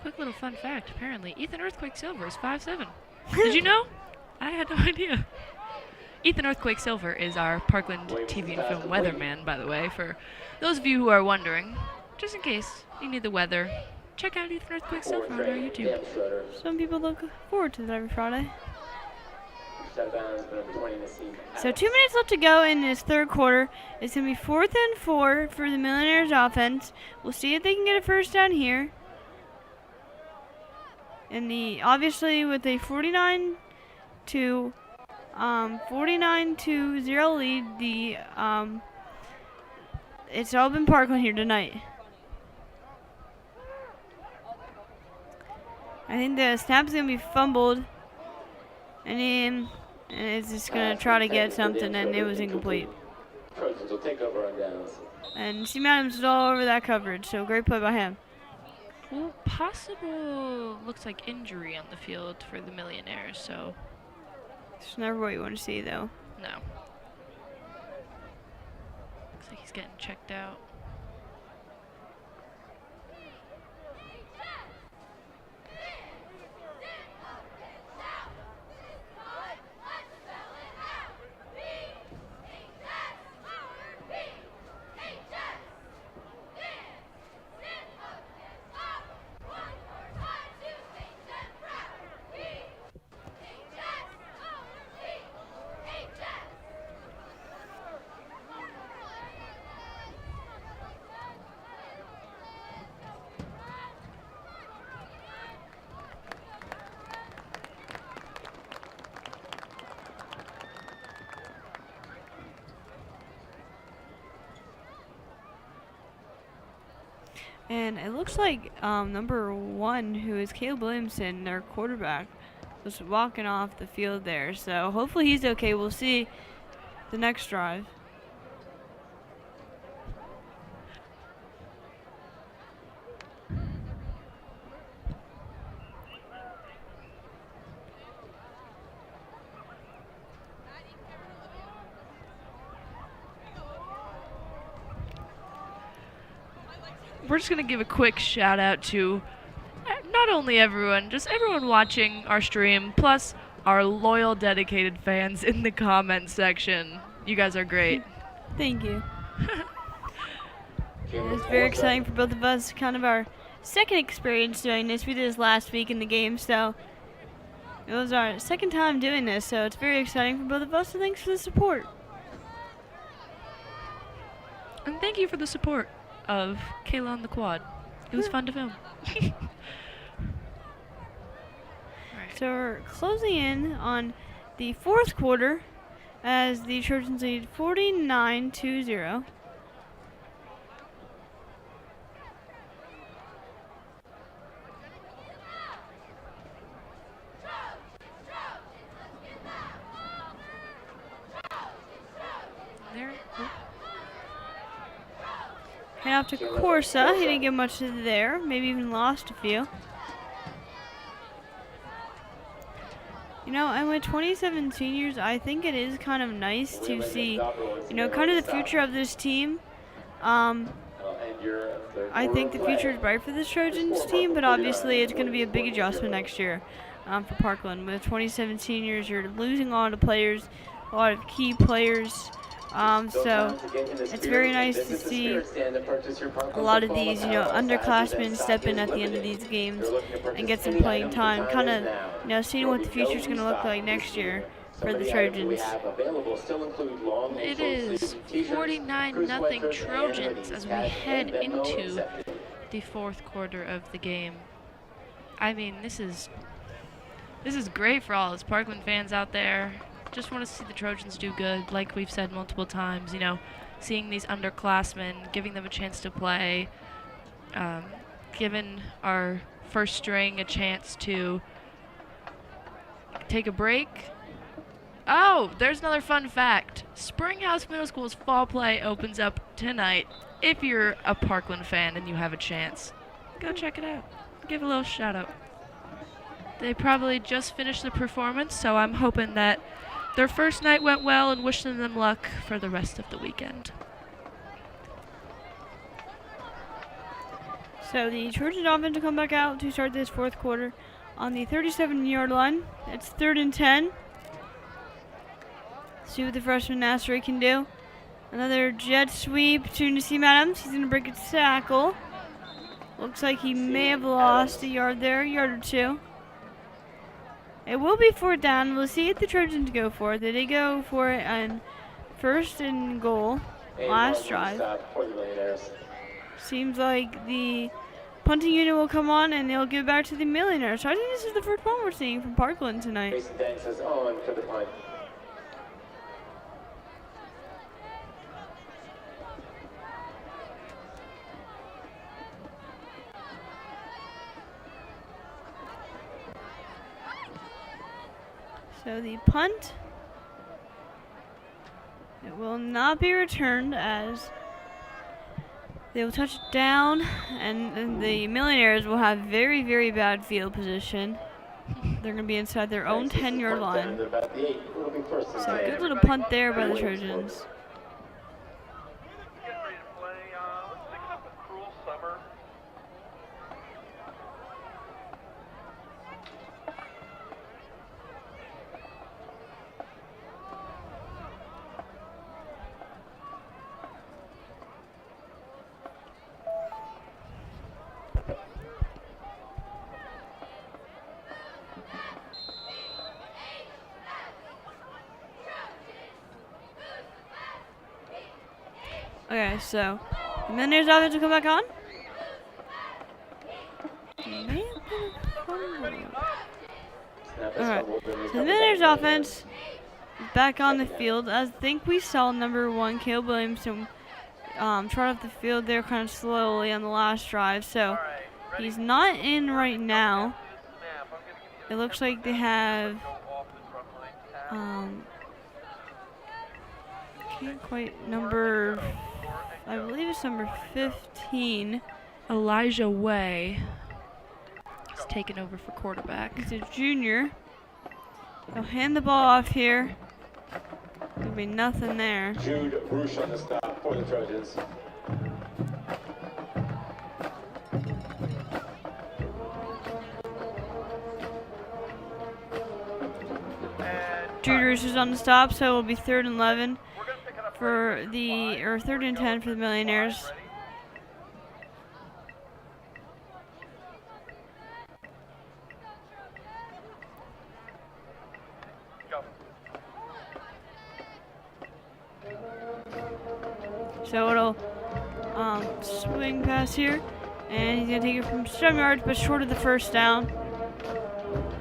Quick little fun fact, apparently, Ethan Earthquake Silver is 5'7". Did you know? I had no idea. Ethan Earthquake Silver is our Parkland TV and film weatherman, by the way, for those of you who are wondering. Just in case you need the weather, check out Ethan Earthquake Silver on our YouTube. Some people look forward to that every Friday. So 2 minutes left to go in this third quarter. It's going to be 4th and 4 for the Millionaires offense. We'll see if they can get a first down here. And obviously with a 49 to 0 lead, it's all been Parkland here tonight. I think the snap's gonna be fumbled, and it's just gonna try to get something, and it was incomplete. Trojans will take over on downs. And Steve Adams is all over that coverage, so great play by him. Well, possible looks like injury on the field for the Millionaires, so It's never what you want to see, though. no. Looks like he's getting checked out. And it looks like number 1, who is Caleb Williamson, their quarterback, was walking off the field there. So hopefully he's okay. We'll see the next drive. we're just going to give a quick shout out to not only everyone, just everyone watching our stream, plus our loyal, dedicated fans in the comment section. You guys are great. Thank you. It's very exciting for both of us. Kind of our second experience doing this. We did this last week in the game, so it was our second time doing this, so it's very exciting for both of us, so thanks for the support. And thank you for the support of Kayla on the quad. It was fun to film. So we're closing in on the fourth quarter as the Trojans lead 49-0. There. Hand off to Corsa. He didn't get much there. Maybe even lost a few. You know, and with 27 seniors, I think it is kind of nice to see, you know, kind of the future of this team. I think the future is bright for this Trojans team, but obviously it's going to be a big adjustment next year for Parkland. With 27 seniors, you're losing a lot of players, a lot of key players. So it's very nice to see a lot of these, you know, underclassmen step in at the end of these games and get some playing time, kind of, you know, seeing what the future is going to look like next year for the Trojans. It is 49-0 Trojans as we head into the fourth quarter of the game. I mean, this is great for all us Parkland fans out there. Just want to see the Trojans do good, like we've said multiple times, you know, seeing these underclassmen, giving them a chance to play, giving our first string a chance to take a break. Oh, there's another fun fact. Springhouse Middle School's fall play opens up tonight. If you're a Parkland fan and you have a chance, go check it out. Give a little shout out. They probably just finished the performance, so I'm hoping that their first night went well and wishing them luck for the rest of the weekend. So the Trojan offense will come back out to start this fourth quarter on the 37-yard line. It's 3rd and 10. See what the freshman Nasri can do. Another jet sweep to Nassim Adams. He's going to break a tackle. Looks like he may have lost a yard there, a yard or two. It will be 4th down. We'll see if the Trojans go for it. They did go for it on 1st and goal last drive. Seems like the punting unit will come on and they'll give it back to the Millionaires. So I think this is the first one we're seeing from Parkland tonight. Mason Dank says on for the punt. So the punt, it will not be returned as they will touch it down, and the Millionaires will have very, very bad field position. They're going to be inside their own 10-yard line. So good little punt there by the Trojans. Get ready to play. Let's pick up a Cruel Summer. Okay, so the Millionaires offense will come back on. Alright, so the Millionaires offense is back on the field. I think we saw number 1, Caleb Williamson, trot up the field there kind of slowly on the last drive. So he's not in right now. It looks like they have, can't quite number, I believe it's number 15. Elijah Way is taking over for quarterback. He's a junior. He'll hand the ball off here. There'll be nothing there. Jude Bruce on the stop for the Trojans. Juders is on the stop, so it will be 3rd and 11 for the, or 3rd and 10 for the Millionaires. Go. So it'll swing pass here, and he's gonna take it from 7 yards, but short of the first down.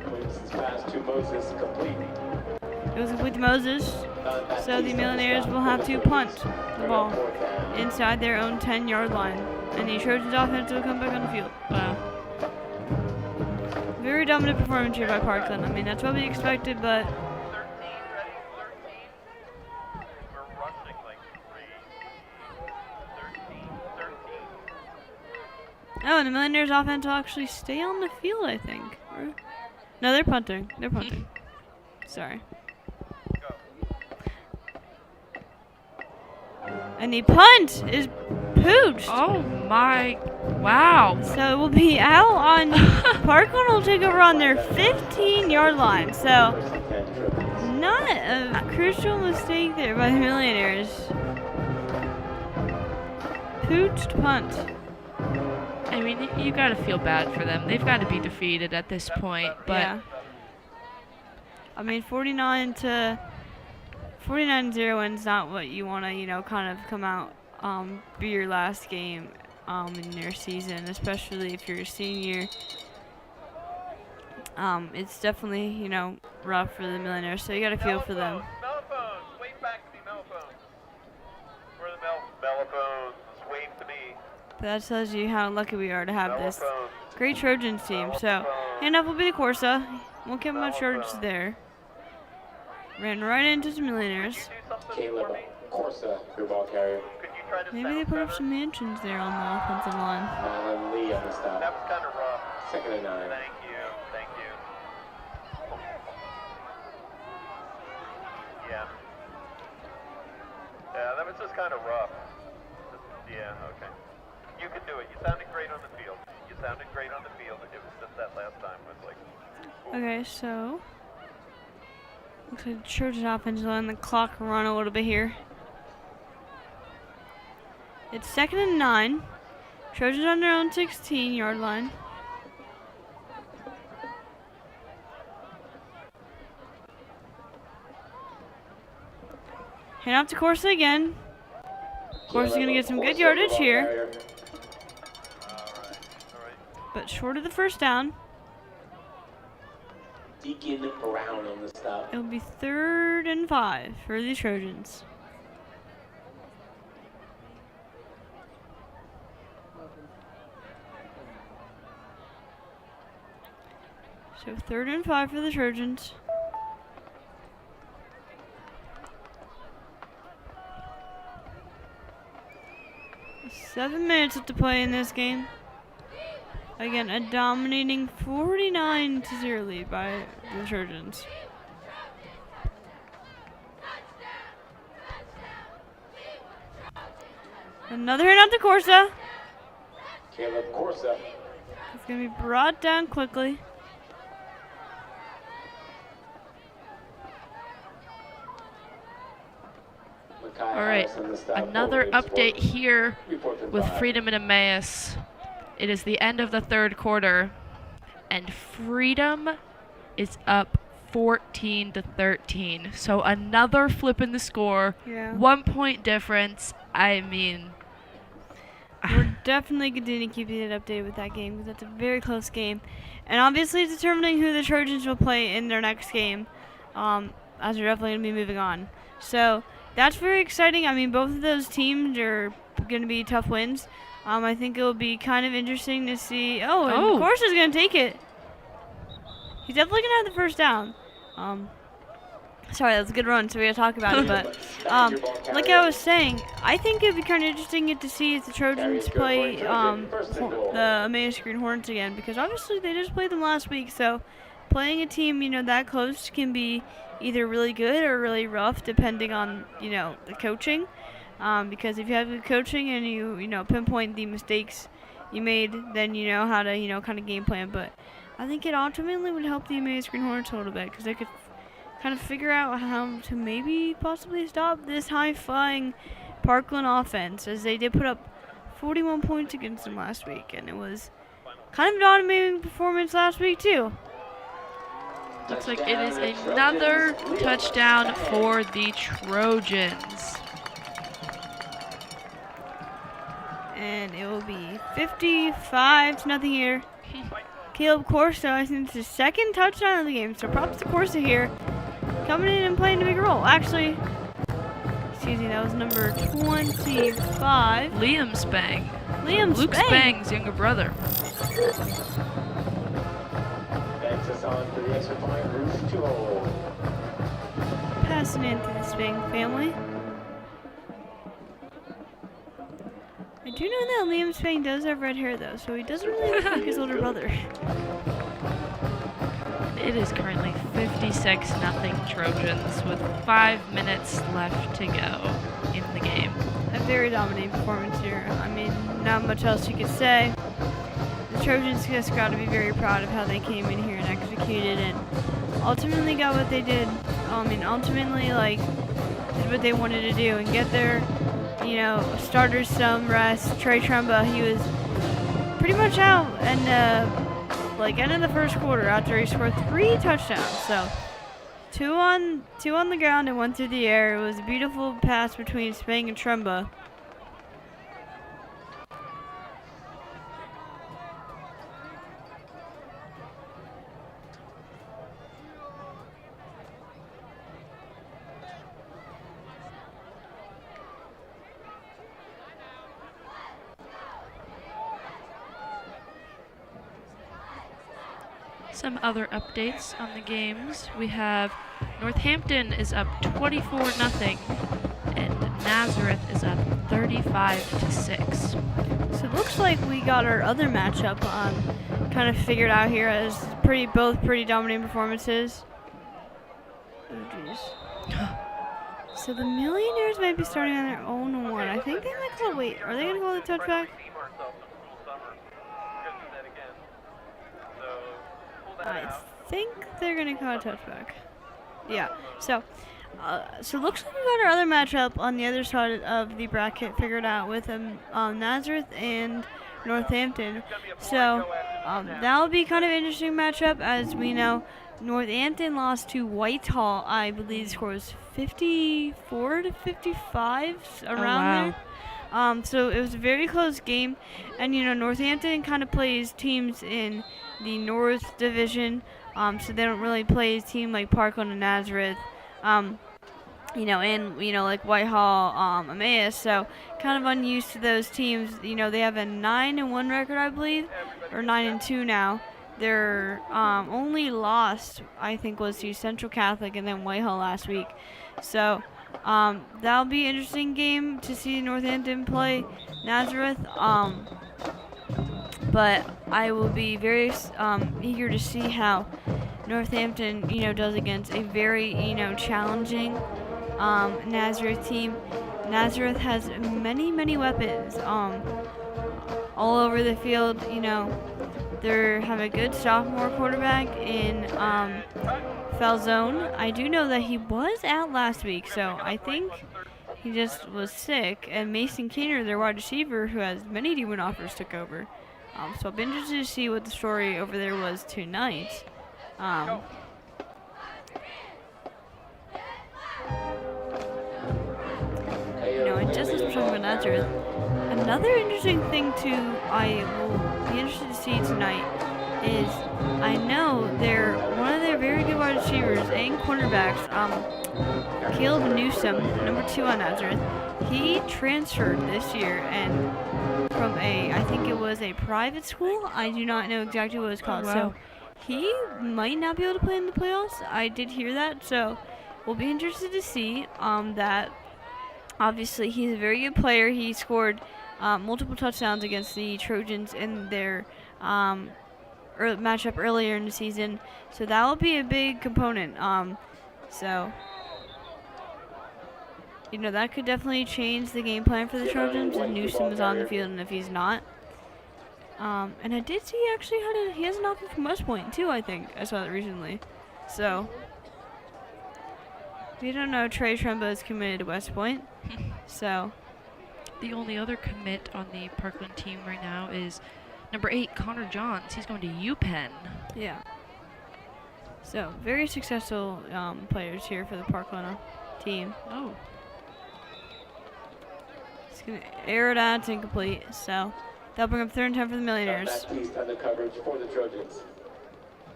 Williamson's pass to Moses complete. It was with Moses, so the Millionaires will have to punt the ball inside their own 10-yard line, and the Trojans offense will come back on the field. Wow. Very dominant performance here by Parkland. I mean, that's what we expected, but 13, ready? 13. We're rushing like crazy. 13. oh, and the Millionaires offense will actually stay on the field, I think. No, they're punting. They're punting. Sorry. And the punt is pooched. Oh my, wow. So it will be out on Parkland will take over on their 15-yard line. So not a crucial mistake there by the Millionaires. Pooched punt. I mean, you gotta feel bad for them. They've got to be defeated at this point, but Yeah. I mean, 49-0 is not what you want to, kind of come out, be your last game in your season, especially if you're a senior. It's definitely, rough for the Millionaires, so you got to feel for them. Mellophones, wave back to me, mellophones. Where are the mellophones? Wave to me. But that tells you how lucky we are to have this Mellophones. great Trojans team. So, handoff will be the Corsa. Won't give much yards there. Ran right into the Millionaires. Do something Caleb for me. Corsa, your ball carrier. Could you try to Maybe sound they put up better? some mansions there on the offensive line. Madeline Lee on the That stop. was kind of rough. 2nd and 9. Thank you. Thank you. Yeah. Yeah, that was just kind of rough. Yeah, okay. You could do it. You sounded great on the field. You sounded great on the field. It was just that last time was like, ooh. Okay, so looks like the Trojan offense is letting the clock run a little bit here. It's 2nd and 9. Trojans on their own 16-yard line. Hand off to Corsa again. Corsa's gonna get some good yardage here, but short of the first down. Deacon Brown on the stop. It'll be 3rd and 5 for the Trojans. So 3rd and 5 for the Trojans. Seven minutes to play in this game. Again, a dominating 49-0 lead by the Trojans. Another hit out to Corsa. Caleb Corsa. It's going to be brought down quickly. all right. Another update here with Freedom and Emmaus. It is the end of the 3rd quarter, and Freedom is up 14-13. So another flip in the score. Yeah. 1 point difference. I mean, We're definitely continuing to keep you updated with that game because that's a very close game. And obviously it's determining who the Trojans will play in their next game, as they're definitely going to be moving on. So that's very exciting. I mean, both of those teams are going to be tough wins. I think it will be kind of interesting to see. Oh, and Oh. of course he's going to take it. He's definitely going to have the first down. Sorry, that was a good run, so we got to talk about it. But like I was saying, I think it'd be kind of interesting to see if the Trojans play the Emmaus Green Hornets again, because obviously they just played them last week. So playing a team, that close can be either really good or really rough, depending on the coaching. Because if you have good coaching and you pinpoint the mistakes you made, then you know how to kind of game plan. But I think it ultimately would help the Emmaus Green Hornets a little bit because they could kind of figure out how to maybe possibly stop this high-flying Parkland offense, as they did put up 41 points against them last week, and it was kind of an dominating performance last week too. Looks like it is another touchdown for the Trojans. And it will be 55-0 here. Caleb Corso, I think it's his second touchdown of the game, so props to Corso here, coming in and playing a big role. Actually, excuse me, that was number 25. Liam Spang. Luke Spang. Spang's younger brother. Banks us on for the extra point. Roof to hold. Passing into the Spang family. I do know that Liam Spang does have red hair though, so he doesn't really look like his older brother. It is currently 56-0 Trojans with 5 minutes left to go in the game. A very dominating performance here. I mean, not much else you could say. The Trojans just got to be very proud of how they came in here and executed and ultimately got what they did. I mean, ultimately, like, did what they wanted to do and get their, you know, starters some rest. Tremba, he was pretty much out and end of the first quarter after he scored 3 touchdowns. So two on the ground and 1 through the air. It was a beautiful pass between Spang and Tremba. Some other updates on the games. We have Northampton is up 24-0 and Nazareth is up 35-6. So it looks like we got our other matchup kind of figured out here as both pretty dominating performances. Oh jeez. So the Millionaires might be starting on their own one. I think they might call. Wait, are they gonna call the touchback? I think they're gonna call a touchback. Yeah. So it looks like we got our other matchup on the other side of the bracket figured out with Nazareth and Northampton. So that'll be kind of an interesting matchup. As we know, Northampton lost to Whitehall. I believe the score was 54-55 around there. So it was a very close game, and you know Northampton kind of plays teams in the North Division, so they don't really play a team like Parkland and Nazareth, like Whitehall, Emmaus. So kind of unused to those teams. You know they have a 9-1 record, I believe, or 9-2 now. Their only loss, I think, was to Central Catholic and then Whitehall last week. So that'll be an interesting game to see Northampton play Nazareth. But I will be very eager to see how Northampton, does against a very, challenging Nazareth team. Nazareth has many, many weapons all over the field. They have a good sophomore quarterback in Falzone. I do know that he was out last week, so I think he just was sick. And Mason Keener, their wide receiver, who has many D1 offers, took over. So I'll be interested to see what the story over there was tonight. And just as we're talking about Nazareth, another interesting thing I will be interested to see tonight is I know one of their very good wide receivers and cornerbacks, Caleb Newsom, number 2 on Nazareth, he transferred this year and from I think it was a private school. I do not know exactly what it's called. Wow. So he might not be able to play in the playoffs. I did hear that. So we'll be interested to see that. Obviously, he's a very good player. He scored multiple touchdowns against the Trojans in their matchup earlier in the season. So that will be a big component. That could definitely change the game plan for the Trojans if Newsom is on the field and if he's not. And I did see he actually he has an offer from West Point too, I think. I saw that recently. So If you don't know, Trey Tremba is committed to West Point. So, The only other commit on the Parkland team right now is number 8, Connor Johns. He's going to UPenn. yeah. So, very successful players here for the Parkland team. Oh. He's going to air it out. It's incomplete. So, they'll bring up 3rd and 10 for the Millionaires. Match piece under coverage for the Trojans.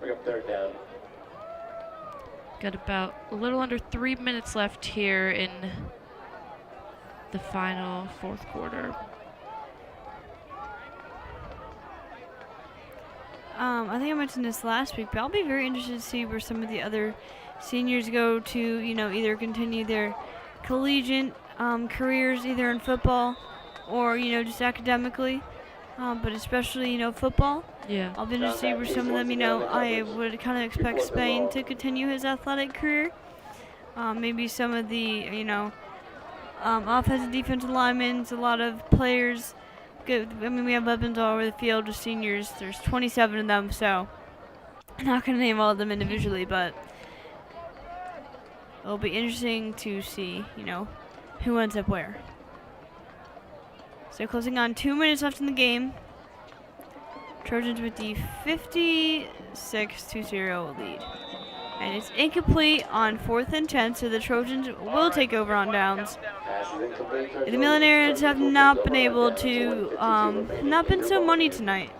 Bring up 3rd down. Got about a little under 3 minutes left here in the final 4th quarter. I think I mentioned this last week, but I'll be very interested to see where some of the other seniors go to, either continue their collegiate careers, either in football or, just academically, but especially, football. Yeah. I'll be interested to see where some of them, I would kind of expect Spain to continue his athletic career. Maybe some of the, offensive, defensive linemen, a lot of players. Good. I mean, we have weapons all over the field with seniors. There's 27 of them, so I'm not going to name all of them individually, but it'll be interesting to see, who ends up where. So closing on 2 minutes left in the game. Trojans with the 56-0 lead. And it's incomplete on 4th and 10, so the Trojans will take over on downs. The Millionaires have not been able to, not been so money tonight.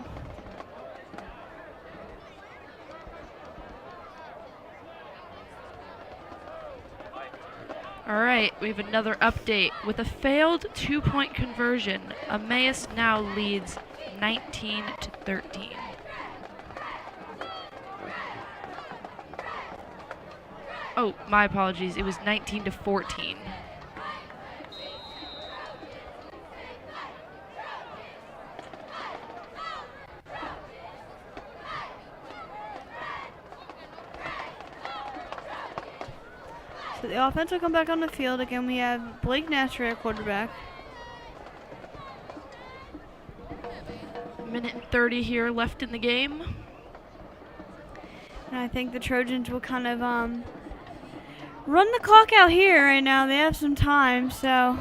All right, we have another update. With a failed 2-point conversion, Emmaus now leads 19-13. Oh, my apologies. It was 19-14. So the offense will come back on the field. Again, we have Blake Nasser at quarterback. Minute and 30 here left in the game. And I think the Trojans will kind of run the clock out here right now. They have some time, so.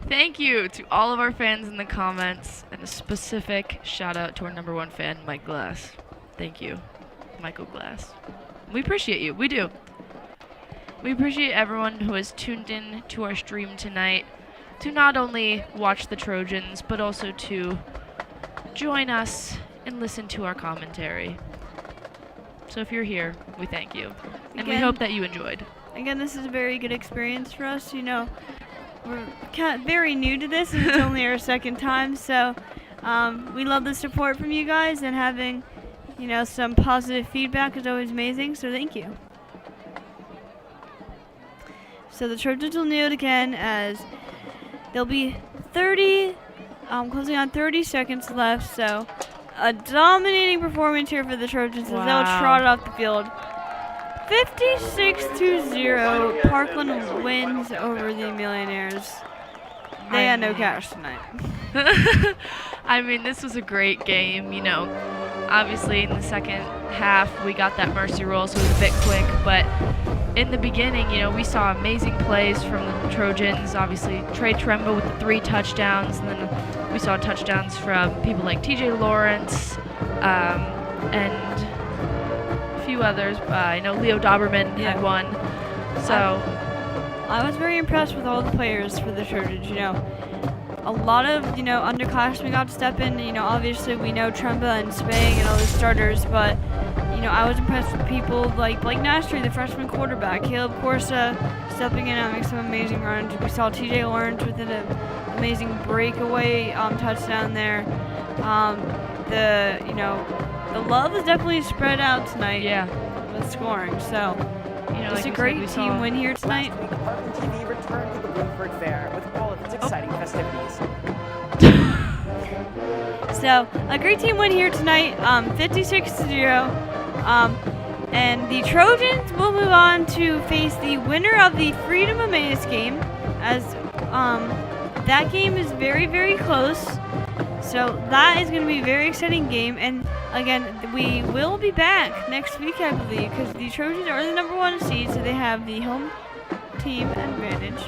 Thank you to all of our fans in the comments, and a specific shout out to our number 1 fan, Mike Glass. Thank you, Michael Glass. We appreciate you. We do. We appreciate everyone who has tuned in to our stream tonight to not only watch the Trojans, but also to join us and listen to our commentary. So if you're here, we thank you. And we hope that you enjoyed. Again, this is a very good experience for us. We're very new to this, and it's only our 2nd time. So we love the support from you guys, and having, some positive feedback is always amazing. So thank you. So the Trojans will kneel again as there'll be closing on 30 seconds left. So a dominating performance here for the Trojans as they'll trot off the field. 56-0, Parkland wins over the Millionaires. They had no cash tonight. I mean, this was a great game, Obviously, in the second half, we got that mercy roll, so it was a bit quick. But in the beginning, we saw amazing plays from the Trojans. Obviously, Trey Tremba with the 3 touchdowns, and then we saw touchdowns from people like TJ Lawrence and a few others. I know Leo Doberman had one. So I was very impressed with all the players for the Trojans. A lot of, underclassmen got to step in. Obviously we know Tremba and Spang and all the starters, but, I was impressed with people like Blake Nasser, the freshman quarterback, Caleb Corsa stepping in and making some amazing runs. We saw TJ Lawrence with an amazing breakaway touchdown there. The love is definitely spread out tonight. Yeah. With scoring, so it's like a great team win here tonight. Last week, Parkland TV returned to the Williamsport Fair with all of its exciting festivities. So a great team win here tonight, 56-0. And the Trojans will move on to face the winner of the Freedom Emmaus game, as that game is very, very close. So that is going to be a very exciting game. And again, we will be back next week, I believe, because the Trojans are the number 1 seed, so they have the home team advantage.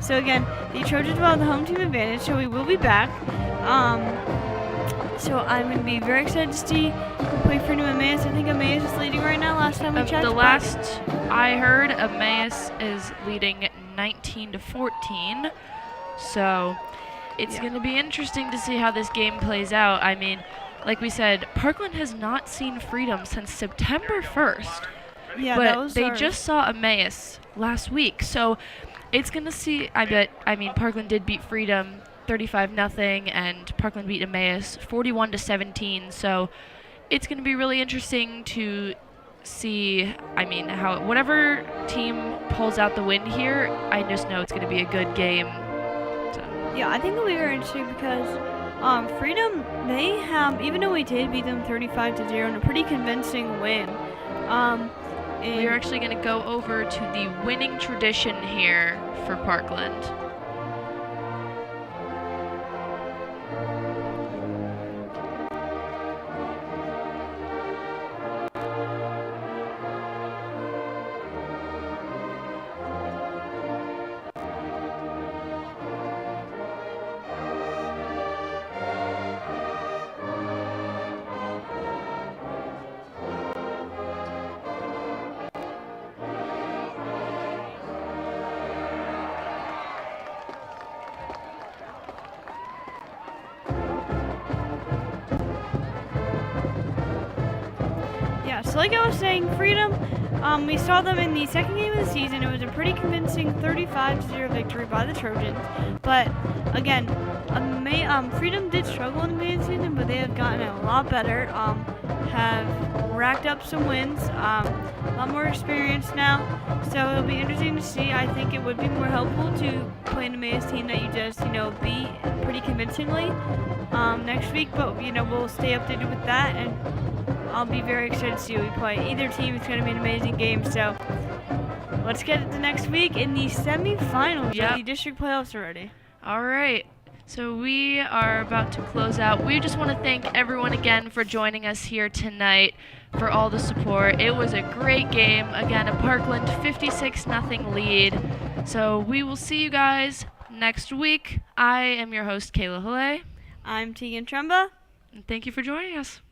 So again, the Trojans will have the home team advantage, so we will be back. So I'm going to be very excited to see who play Freedom and Emmaus. I think Emmaus is leading right now. Last time we checked. The last I heard, Emmaus is leading 19-14. So it's going to be interesting to see how this game plays out. I mean, like we said, Parkland has not seen Freedom since September 1st. Yeah, but they just saw Emmaus last week. So it's going to see, I mean, Parkland did beat Freedom 35-0, and Parkland beat Emmaus 41-17. So it's going to be really interesting to see, I mean, how whatever team pulls out the win here, I just know it's going to be a good game. So. Yeah, I think it'll be very interesting because Freedom, they have, even though we did beat them 35-0 in a pretty convincing win. We are actually going to go over to the winning tradition here for Parkland. So like I was saying, Freedom, we saw them in the second game of the season. It was a pretty convincing 35-0 victory by the Trojans. But again, Freedom did struggle in the main season, but they have gotten a lot better. Have racked up some wins, a lot more experience now. So it'll be interesting to see. I think it would be more helpful to play an Emmaus team that you just, beat pretty convincingly next week. But we'll stay updated with that, and I'll be very excited to see who we play. Either team is going to be an amazing game. So let's get to next week in the semifinals of the district playoffs already. All right. So we are about to close out. We just want to thank everyone again for joining us here tonight, for all the support. It was a great game. Again, a Parkland 56-0 lead. So we will see you guys next week. I am your host, Kayla Hale. I'm Tegan Tremba. And thank you for joining us.